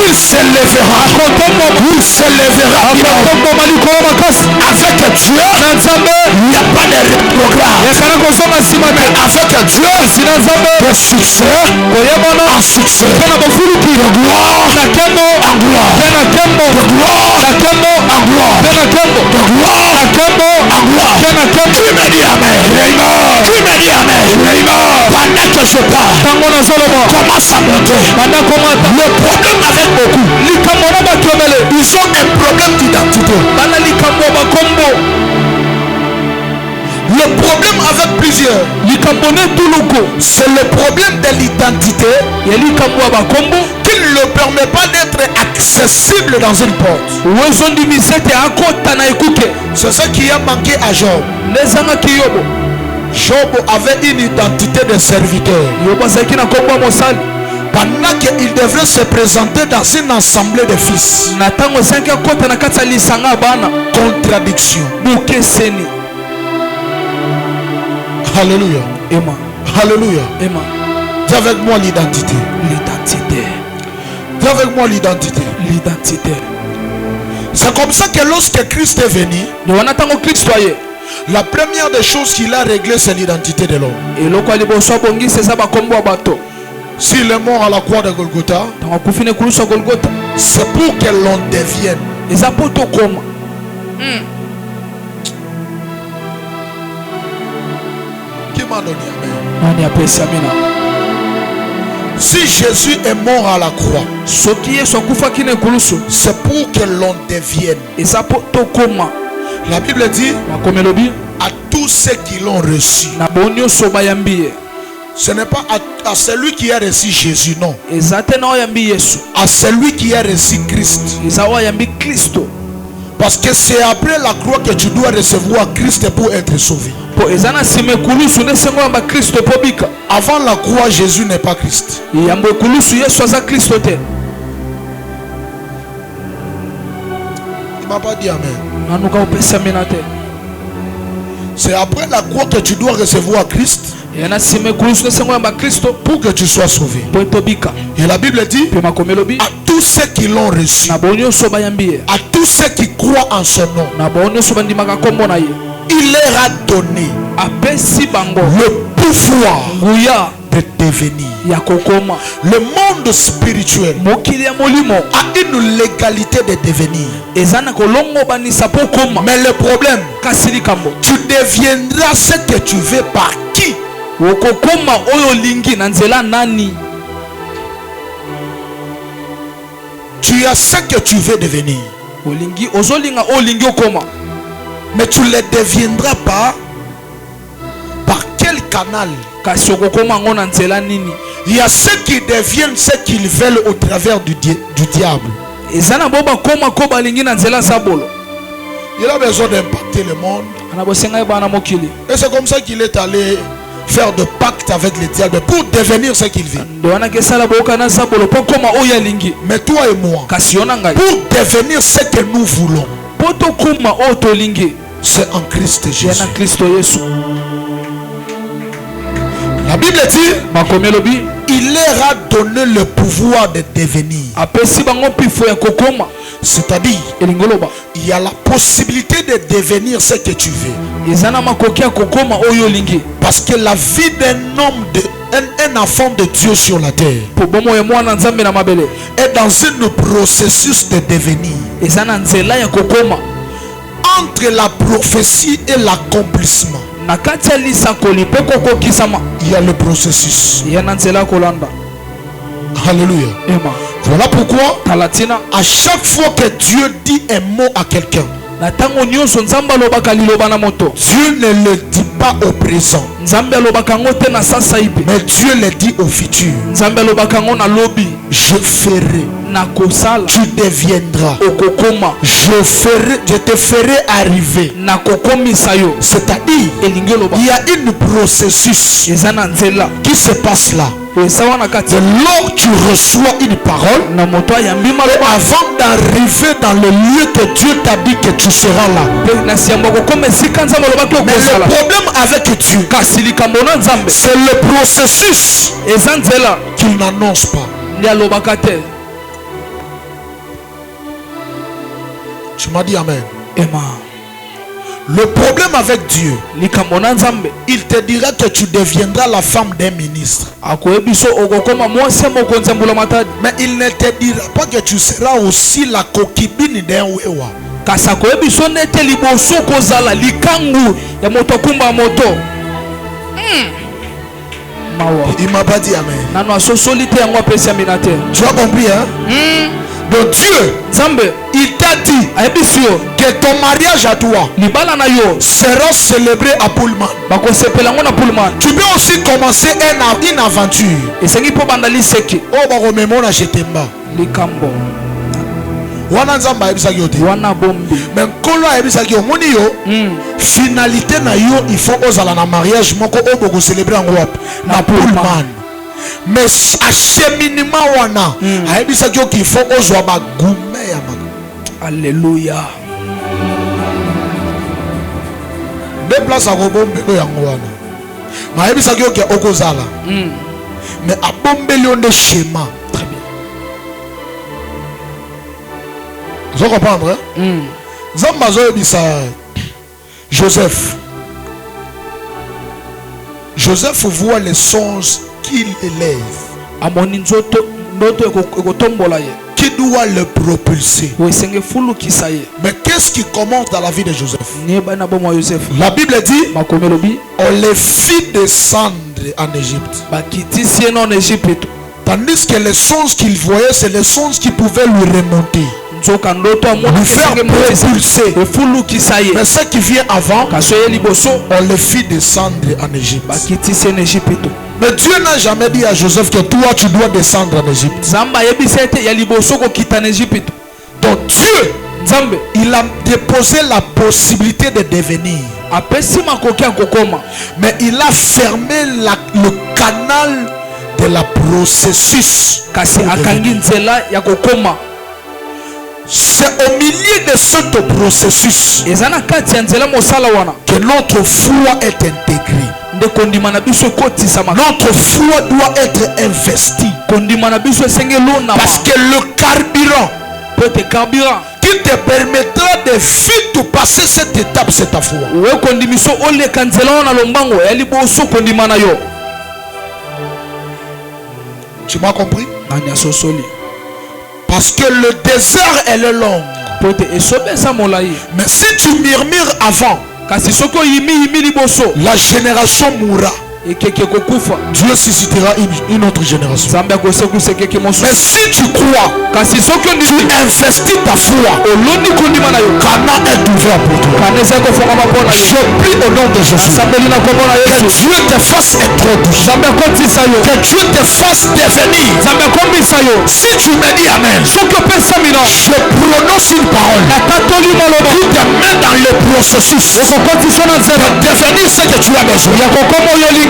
il s'élèvera, il s'élèvera. Avec Dieu, il n'y a pas de rétrograde. Mais avec Dieu, de succès en succès, de gloire en gloire, de gloire en gloire, de gloire en gloire. Tu me dis amen. Tu me dis amen. Pendant que je parle, commence à monter. Le problème avec beaucoup, ils ont un problème d'identité. Le problème avec plusieurs, c'est le problème de l'identité qui ne le permet pas d'être accessible dans une porte. C'est ce qui a manqué à Job. Job avait une identité de serviteur. Pendant qu'il devrait se présenter dans une assemblée de fils. Contradiction. Alléluia. Alléluia. Dis avec moi l'identité. Dis avec moi l'identité. C'est comme ça que lorsque Christ est venu, la première des choses qu'il a réglé, c'est l'identité de l'homme. S'il est mort à la croix de Golgotha, c'est pour que l'on devienne. Qui m'a donné amen? Si Jésus est mort à la croix, c'est pour que l'on devienne. La Bible dit à tous ceux qui l'ont reçu. Ce n'est pas à celui qui a reçu Jésus, non. À celui qui a reçu Christ. Parce que c'est après la croix que tu dois recevoir Christ pour être sauvé. Avant la croix, Jésus n'est pas Christ. Il m'a pas dit amen. C'est après la croix que tu dois recevoir Christ pour que tu sois sauvé. Et la Bible dit à tous ceux qui l'ont reçu, à tous ceux qui croient en son nom, il leur a donné le pouvoir de devenir. Le monde spirituel a une légalité de devenir. Mais le problème, tu deviendras ce que tu veux par qui? Tu as ce que tu veux devenir, mais tu ne le deviendras pas par quel canal? Il y a ceux qui deviennent ce qu'ils veulent au travers du diable. Il a besoin d'impacter le monde. Et c'est comme ça qu'il est allé faire de pacte avec les diables pour devenir ce qu'il vit. Mais toi et moi, pour devenir ce que nous voulons, c'est en Christ Jésus. La Bible dit, il leur a donné le pouvoir de devenir. C'est-à-dire, il y a la possibilité de devenir ce que tu veux. Parce que la vie d'un homme, un enfant de Dieu sur la terre, est dans un processus de devenir. Entre la prophétie et l'accomplissement, il y a le processus. Alléluia. Voilà pourquoi à chaque fois que Dieu dit un mot à quelqu'un, Dieu ne le dit pas au présent, mais Dieu le dit au futur. Je ferai, tu deviendras, je te ferai arriver. C'est-à-dire, il y a un processus qui se passe là. Lors tu reçois une parole, avant d'arriver dans le lieu que Dieu t'a dit que tu seras là. Mais le problème avec Dieu, c'est le processus qu'il n'annonce pas. Tu m'as dit amen. Le problème avec Dieu, il te dira que tu deviendras la femme d'un ministre. Mais il ne te dira pas que tu seras aussi la concubine d'un wewa. Il m'a pas dit amen. Tu as compris, hein? Donc Dieu, il t'a dit que ton mariage à toi sera célébré à Pullman. Tu peux aussi commencer une aventure. Oh, bah, remets-moi, je t'aime pas. Mais finalité na yo, il faut osala na mariage moko obo célébrer en Europe na Pullman. Mais acheminement wana aebisa qu'il faut ozwa ba gourmet ya ma. Alléluia. Deux places à robombe yango wana. Ma aebisa que okozala. Mais a bombeli on de schéma. Très bien. Vous comprenez, hein? Zambazo ebisa Joseph. Joseph voit les songes qu'il élève, qui doit le propulser. Mais qu'est-ce qui commence dans la vie de Joseph? La Bible dit, on les fit descendre en Égypte. Tandis que les songes qu'il voyait, c'est les songes qui pouvaient lui remonter, lui faire propulser. Mais ce qui vient avant, on les fit descendre en Égypte. Mais Dieu n'a jamais dit à Joseph que toi tu dois descendre en Égypte. Donc Dieu, il a déposé la possibilité de devenir. Mais il a fermé le canal de la processus. C'est au milieu de ce processus que notre foi est intégrée. Notre foi doit être investie. Parce que le carburant qui te permettra de vite passer cette étape, c'est ta foi. Tu m'as compris? Parce que le désert est long. Mais si tu murmures avant, la génération mourra. Dieu suscitera une autre génération. Mais si tu crois, tu investis ta foi, Cana est ouvert pour toi. Je prie au nom de Jésus que Dieu te fasse introduire, que Dieu te fasse devenir. Si tu me dis Amen, je prononce une parole qui te met dans le processus de devenir ce que tu as besoin.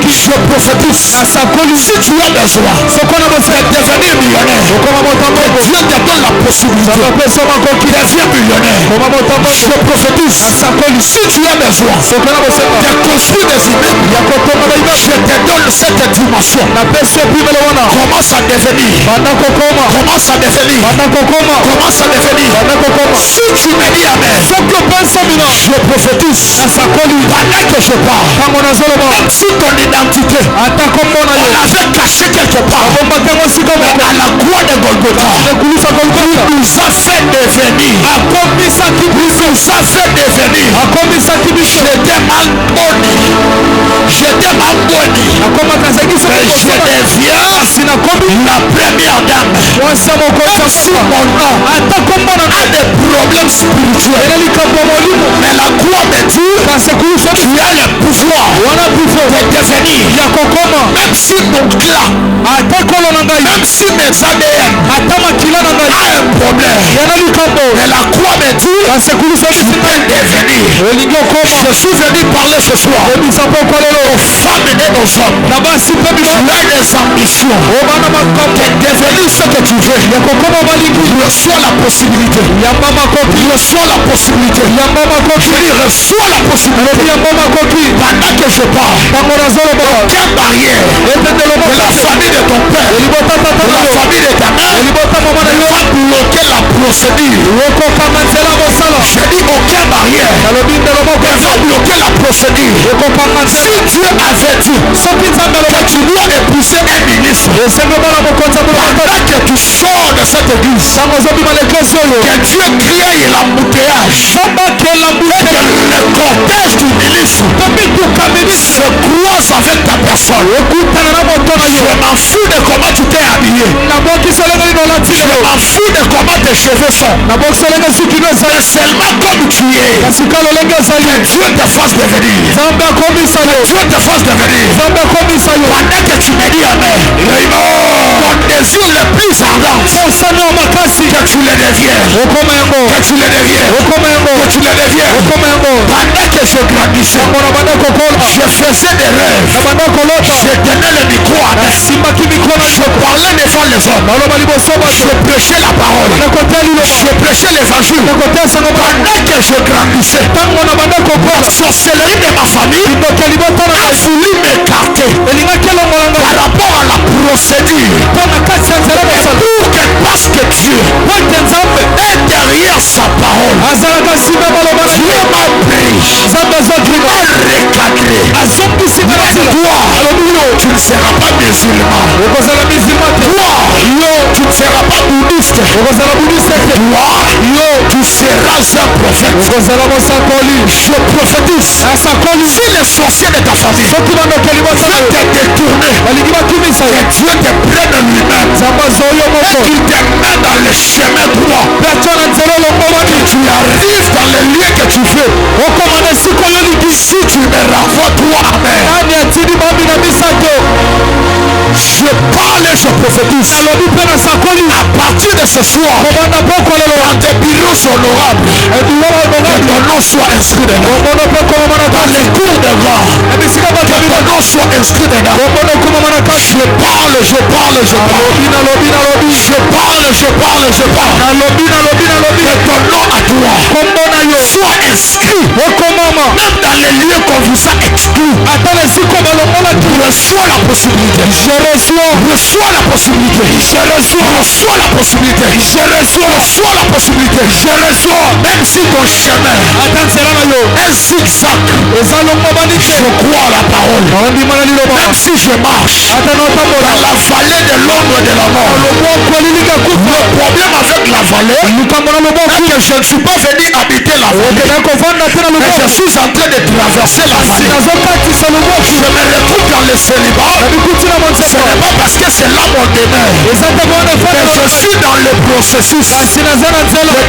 Je prophétise, si tu as besoin de devenir millionnaire, Dieu te donne la possibilité de devenir millionnaire. Je prophétise, si tu as besoin de construire des immeubles, je te donne cette dimension. Commence à devenir. Commence à devenir. Commence à devenir. Si tu me dis Amen, je prophétise pendant que je parle, même si ton identité on l'avait caché quelque part, mais à la croix de Golgotha, il nous a fait devenir. J'étais mal boni, mais je deviens la première dame. Si mon nom a des problèmes spirituels, mais la croix me dit tu as le pouvoir de devenir. Même si mon clan, même si mes ADN a un problème, mais la croix me dit tu peux devenir. Je suis venu parler ce soir aux femmes et aux hommes. Tu as des ambitions de devenir ce que tu veux. Reçois la possibilité. Reçois la possibilité. Reçois la possibilité. Pendant que je parle, aucune barrière de la famille de ton père, de la famille de ta mère, va bloquer la procédure. Je dis aucune barrière va bloquer la procédure. Si Dieu avait dit que tu dois épouser un ministre, pendant que tu sors de cette église, que Dieu crée l'embouteillage et que le cortège du ministre se croise avec ta personne. Je m'en fous de comment tu t'es habillé. Je m'en fous de comment tes cheveux sont. Mais seulement comme tu es, que Dieu te fasse devenir. Dieu te fasse devenir. Pendant que tu me dis Amen, ton désir le plus ardent, que tu le deviens. Que tu le deviens. Que tu le deviens. Pendant que je grandissais, je faisais des rêves. Je tenais le micro à terre. Je parlais devant les hommes. Je prêchais la parole. Je prêchais l'évangile. Pendant que je grandissais, la sorcellerie de ma famille a voulu m'écarter par rapport à la procédure. Pour que parce que Dieu est derrière sa parole, Dieu m'a pris, m'a recadré. Mais toi, tu ne seras pas musulman. Toi, tu ne seras pas bouddhiste. Toi, tu seras un prophète. Je prophétise. Si les sorciers de ta famille veulent te détourner, que Dieu te prenne lui-même et qu'il te met dans le chemin droit, que tu arrives dans le lieu que tu veux. Si tu me renvoies toi, Amen. Je parle et je prophétise. À partir de ce soir, dans tes bureaux honorables, que ton nom soit inscrit dedans. Dans les cours de gloire, que ton nom soit inscrit dedans. Je parle, je parle, je parle. Je parle, je parle, je parle. Que ton nom à toi soit inscrit. Même dans les lieux qu'on vous a exclus. Reçois la possibilité. Reçois la possibilité. Reçois la possibilité. Reçois la possibilité. Même si ton chemin est zigzag, je crois à la parole. Même si je marche dans la vallée de l'ombre de la mort, le problème avec la vallée est que je ne suis pas venu habiter la vallée, mais je suis en train de traverser la vallée. Je me retrouve dans le le célibat, ce n'est pas parce que c'est là mon demeure, mais je suis dans le processus de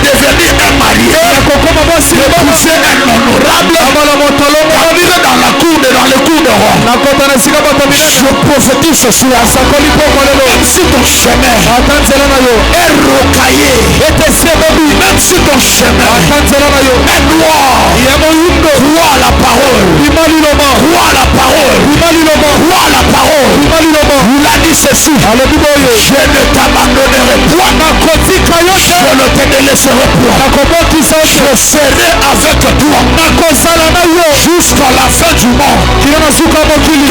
devenir un marié, d'épouser un honorable, d'arriver dans la cour de roi. Je prophétise ce soir, même si ton chemin est rocaillé, même si ton chemin est noir, crois à la parole, crois à la parole, crois à la parole. Il a dit ceci, je ne t'abandonnerai point, je ne te délaisserai point, je serai avec toi jusqu'à la fin du monde.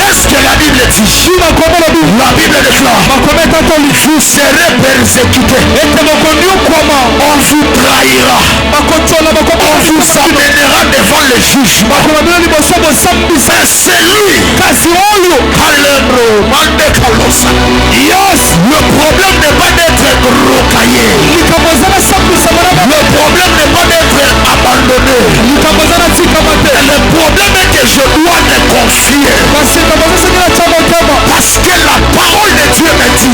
Qu'est-ce que la Bible dit? La Bible déclare, vous serez persécutés, on vous trahira, on vous amènera devant le jugement. C'est celui, le problème n'est pas d'être rocaillé, le problème n'est pas d'être abandonné, le problème est que je dois me confier, parce que la parole de Dieu me dit,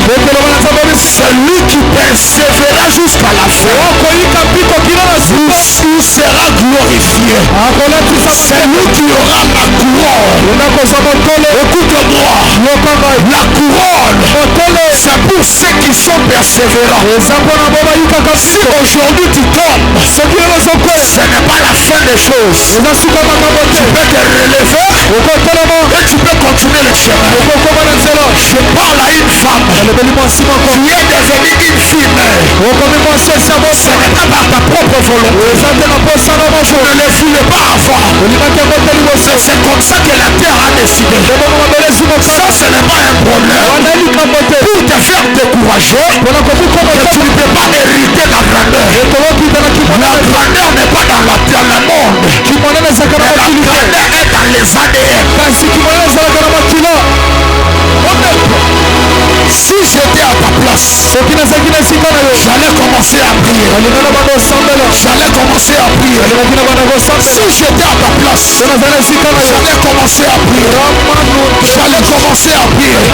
celui qui persévérera jusqu'à la fin, il sera glorifié. Celui qui aura la couronne, écoute-moi, la couronne, c'est pour ceux qui sont persévérants. Si aujourd'hui tu tombes, ce n'est pas la fin des choses. Tu peux te relever et tu peux continuer le chemin. Je parle à une femme qui est devenue une fille mère. Ce n'est pas par ta propre volonté. Tu ne le voulais pas avant. C'est comme ça que la terre a décidé. Ça, ce n'est pas un problème. Pour te faire décourager, tu ne peux pas hériter la grandeur. La grandeur n'est pas dans le monde. Mais la grandeur est dans les ADN. Si j'étais à ta place, j'allais commencer à prier. J'allais commencer à prier. Si j'étais à ta place, j'allais commencer à prier. J'allais commencer à prier.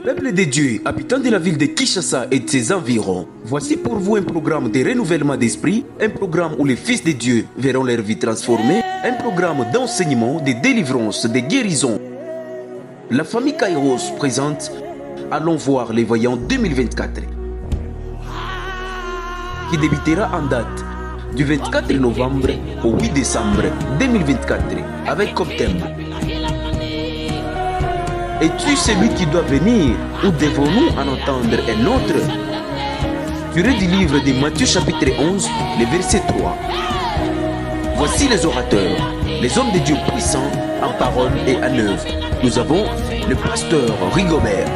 Peuple de Dieu, habitants de la ville de Kinshasa et de ses environs, voici pour vous un programme de renouvellement d'esprit, un programme où les fils de Dieu verront leur vie transformée, un programme d'enseignement, de délivrance, de guérison. La famille Kairos présente Allons voir les voyants 2024, qui débutera en date du 24 novembre au 8 décembre 2024 avec comme thème: es-tu celui qui doit venir ou devons-nous en entendre un autre? Tiré du livre de Matthieu chapitre 11, le verset 3. Voici les orateurs, les hommes de Dieu puissants en parole et en œuvre. Nous avons le pasteur Rigobert,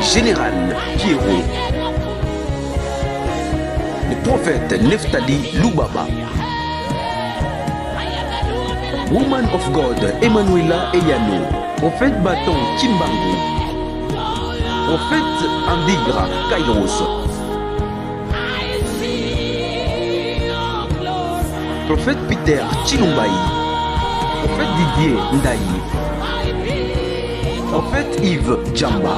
général Pierrot, le prophète Neftali Lubaba, Woman of God Emmanuela Eyano, prophète Baton Kimbangu, prophète Andigra Kairos, prophète Peter Chilumbaï, prophète Didier Ndaï, prophète Yves Djamba,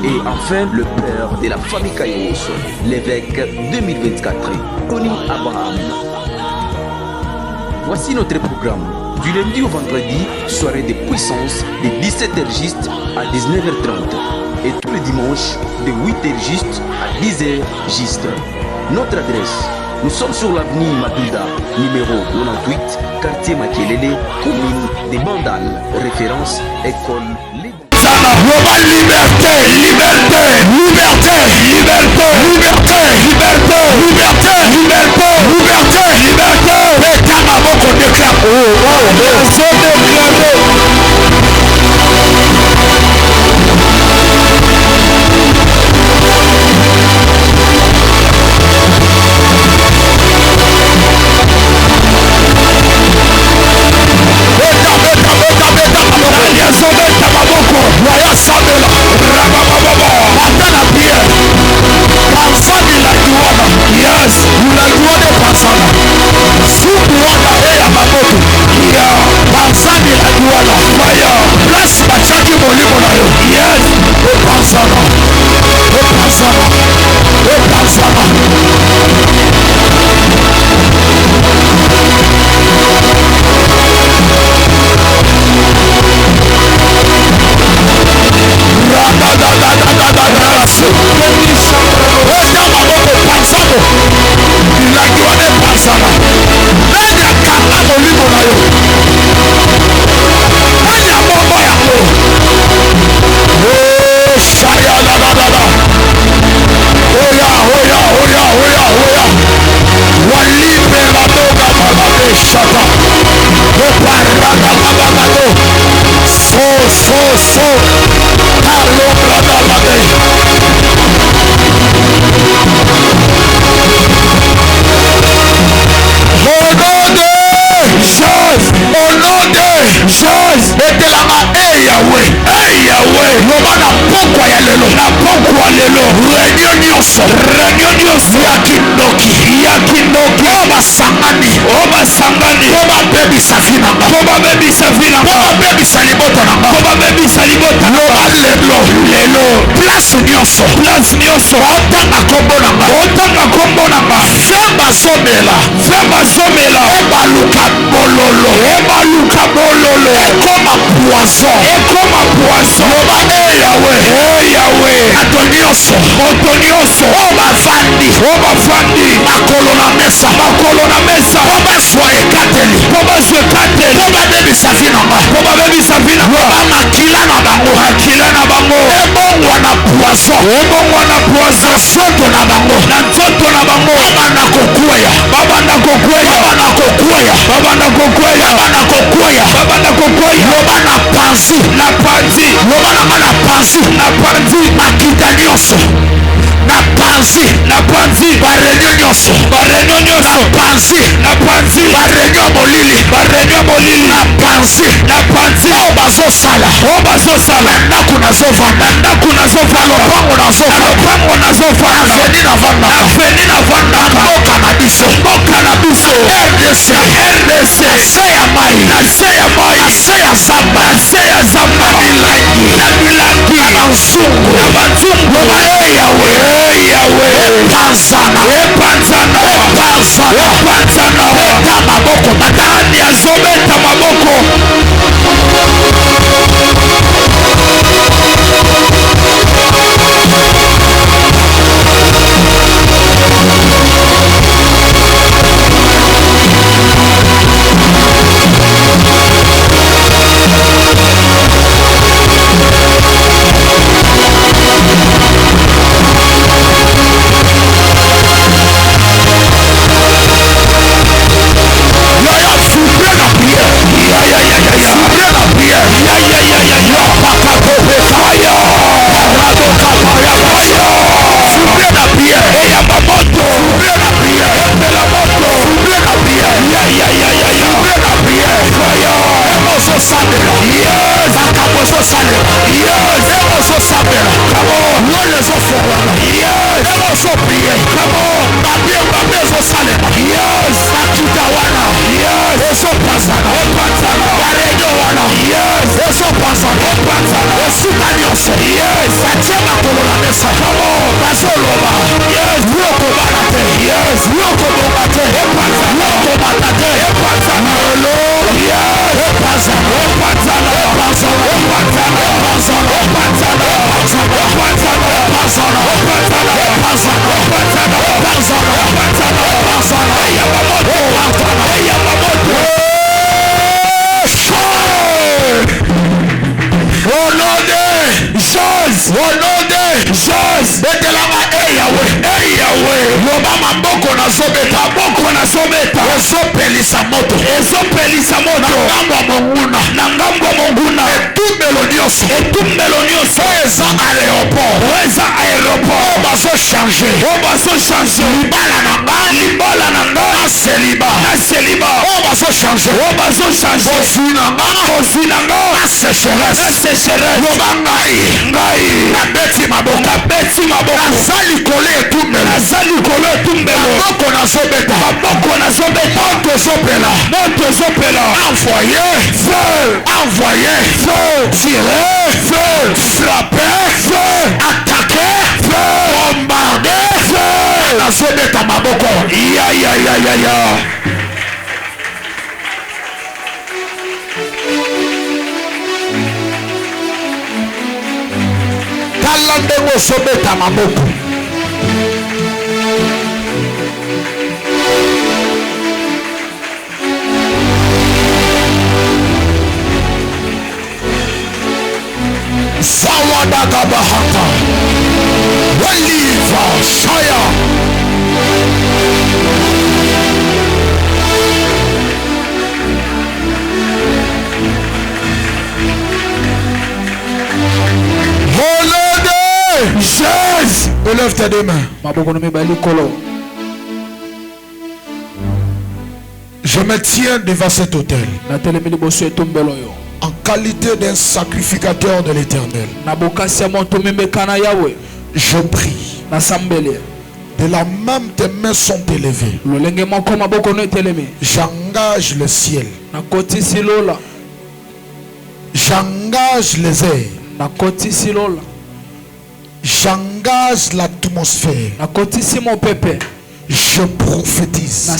et enfin le père de la famille Kairos, l'évêque 2024, Tony Abraham. Voici notre programme. Du lundi au vendredi, soirée de puissance de 17h juste à 19h30 et tous les dimanches de 8h juste à 10h juste. Notre adresse: nous sommes sur l'avenue Madouda, numéro 98, quartier Makelele, commune de Bandal, référence école Les Global liberté, liberté, liberté, liberté, liberté, liberté, liberté, liberté, liberté, liberté. Et quand avant qu'on déclare, c'est déclaré. lelo réunion nyonso ya kindoki oba sangani oba bebisa vinanga oba bebisa libota nanga oba bebisa libota loba lelo place nyonso otanga kombo nanga femba somela ebaluka bololo ekoma poison loba eyawe moto nyonso obafandi makolo na mesa obazwa ekateli obabebisa vinanga makila na bango ebongwa na poison na nzoto na bango babanda kokweya loba na panzi makita nyonso na panzi barenyo nyonso na panzi barenyo molili na panzi oyo bazosala na ndako nazovanda lopango nazovanda aveni navandaka mboka na biso RDC se ya mai se ya zamba na milangi na banzungu eyawe epanzana beta maboko batani azobeta maboko ezopelisa moto na ngambo monguna etumbelo nyonso eza aéroport bazochange libala na nga na seliba bozwi na nga na sécheresse loba ngai nabeti maboko naza likolo etumbelo maboko nazobeta moto ezopela envoyer feu tirer feu frapper feu attaquer feu bombarder feu nazobeta maboko ya tala ndenge osobeta maboko Sawadagabahata Waliva Shaya Volode Jésus. Élève tes deux mains. Je me tiens devant cet autel en qualité d'un sacrificateur de l'Éternel. Je prie. De la même tes mains sont élevées. J'engage le ciel. J'engage les airs. J'engage l'atmosphère. Je prophétise.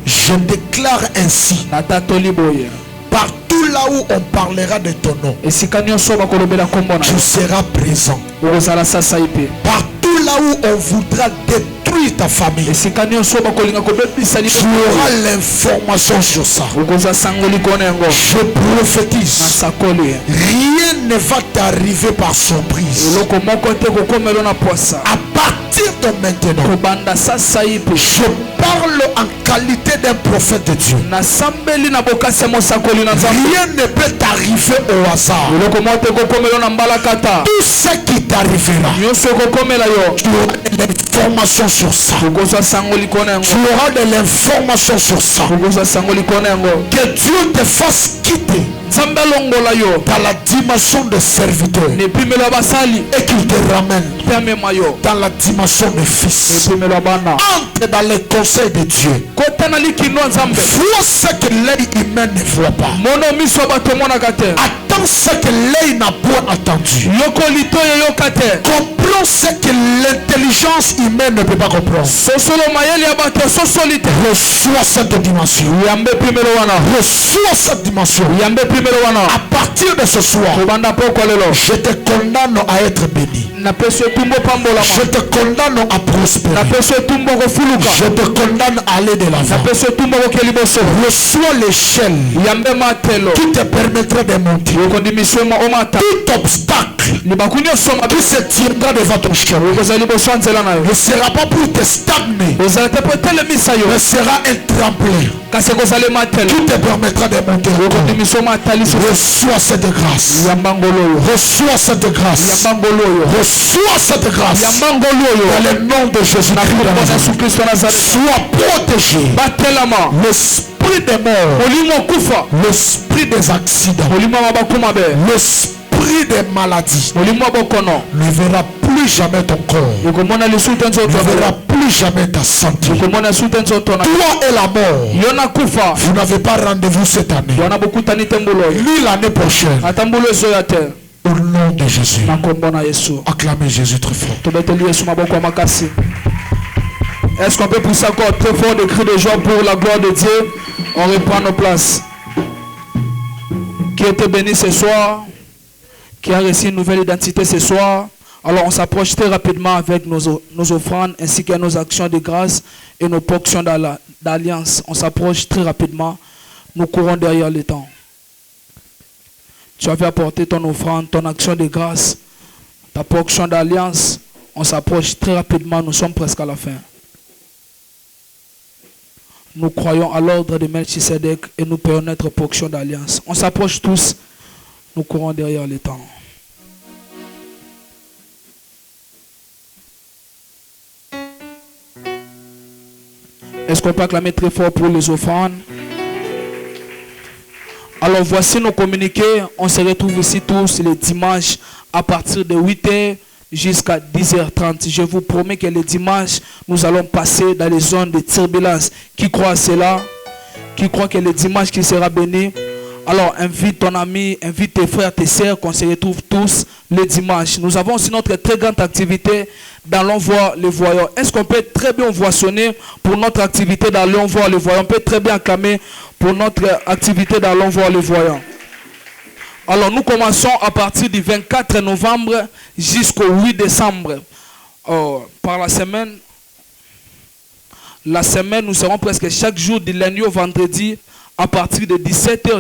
Je déclare ainsi. Partout là où on parlera de ton nom, tu seras présent. Partout là où on voudra détruire ta famille, tu auras l'information sur ça. Je prophétise. Rien ne va t'arriver par surprise. À partir de maintenant, je parle en qualité d'un prophète de Dieu. Rien ne peut t'arriver au hasard. Tout ce qui t'arrivera, tu auras de l'information sur ça. Tu auras de l'information sur ça. Que Dieu te fasse quitter dans la dimension de serviteur et qu'il te ramène dans la dimension de fils. Entre dans les conseils de Dieu. Vois ce que l'œil humain ne voit pas. Attends ce que l'œil n'a pas entendu. Comprends ce que l'intelligence humaine ne peut pas comprendre. Reçois cette dimension. Reçois cette dimension. À partir de ce soir, je te condamne à être béni. Je te condamne à prospérer. Je te condamne à aller de l'avant. Reçois l'échelle qui te permettra de monter. Tout obstacle qui se tiendra devant ton chemin ne sera pas pour te stagner, mais sera un tremplin qui te permettra de monter. Reçois cette grâce. Reçois cette grâce. Reçois cette grâce. Dans le nom de Jésus-Christ. Sois protégé. L'esprit des morts, l'esprit des accidents, l'esprit des maladies ne verra plus jamais ton corps, ne verra plus jamais ta santé. Toi et la mort, vous n'avez pas rendez-vous cette année, ni l'année prochaine. Au nom de Jésus, acclamez Jésus très fort. Est-ce qu'on peut pousser encore très fort des cris de joie pour la gloire de Dieu? On reprend nos places. Qui était béni ce soir? Qui a reçu une nouvelle identité ce soir? Alors on s'approche très rapidement avec nos offrandes ainsi que nos actions de grâce et nos portions d'alliance. On s'approche très rapidement. Nous courons derrière le temps. Tu avais apporté ton offrande, ton action de grâce, ta portion d'alliance. On s'approche très rapidement. Nous sommes presque à la fin. Nous croyons à l'ordre de Melchisedec et nous payons notre portion d'alliance. On s'approche tous. Nous courons derrière le temps. Est-ce qu'on peut acclamer très fort pour les offrandes? Alors voici nos communiqués. On se retrouve ici tous les dimanches à partir de 8h jusqu'à 10h30. Je vous promets que les dimanches, nous allons passer dans les zones de turbulence. Qui croit à cela? Qui croit que le dimanche qui sera béni? Alors invite ton ami, invite tes frères, tes sœurs, qu'on se retrouve tous les dimanches. Nous avons aussi notre très grande activité dans l'envoi les voyants. Est-ce qu'on peut très bien voissonner pour notre activité dans l'envoi les voyants? On peut très bien acclamer pour notre activité dans l'envoi les voyants. Alors nous commençons à partir du 24 novembre jusqu'au 8 décembre. Par la semaine, nous serons presque chaque jour du lundi au vendredi à partir de 17h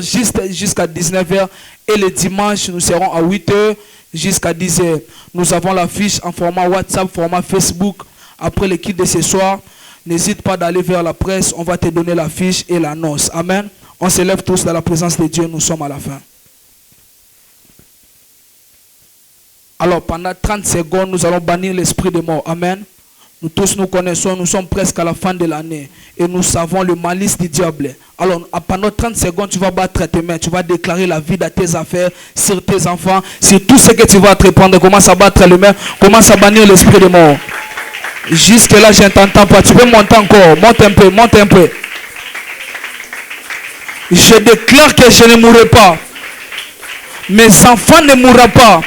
jusqu'à 19h. Et le dimanche, nous serons à 8h jusqu'à 10h. Nous avons la fiche en format WhatsApp, format Facebook. Après le kit de ce soir, n'hésite pas d'aller vers la presse. On va te donner la fiche et l'annonce. Amen. On se lève tous dans la présence de Dieu. Nous sommes à la fin. Alors pendant 30 secondes, nous allons bannir l'esprit de mort. Amen. Nous tous nous connaissons, nous sommes presque à la fin de l'année et nous savons le malice du diable. Alors, pendant 30 secondes, tu vas battre tes mains, tu vas déclarer la vie de tes affaires, sur tes enfants, sur tout ce que tu vas entreprendre. Commence à battre les mains, commence à bannir l'esprit de mort. Jusque là, je ne t'entends pas. Tu peux monter encore, monte un peu, monte un peu. Je déclare que je ne mourrai pas. Mes enfants ne mourront pas.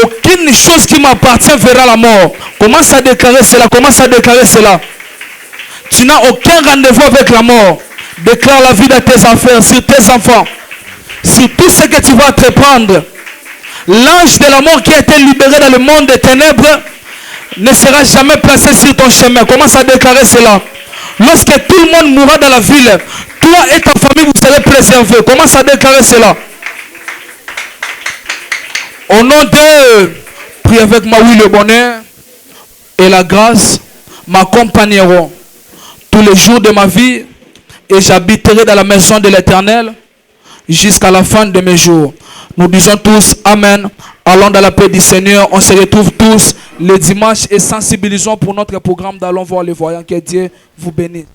Aucune chose qui m'appartient verra la mort. Commence à déclarer cela, commence à déclarer cela. Tu n'as aucun rendez-vous avec la mort. Déclare la vie de tes affaires, sur tes enfants, sur tout ce que tu vas entreprendre. L'ange de la mort qui a été libéré dans le monde des ténèbres ne sera jamais placé sur ton chemin. Commence à déclarer cela. Lorsque tout le monde mourra dans la ville, toi et ta famille, vous serez préservés. Commence à déclarer cela. Au nom de, prie avec moi, oui, le bonheur et la grâce m'accompagneront tous les jours de ma vie et j'habiterai dans la maison de l'Éternel jusqu'à la fin de mes jours. Nous disons tous Amen. Allons dans la paix du Seigneur. On se retrouve tous les dimanches et sensibilisons pour notre programme d'Allons voir les voyants. Que Dieu vous bénisse.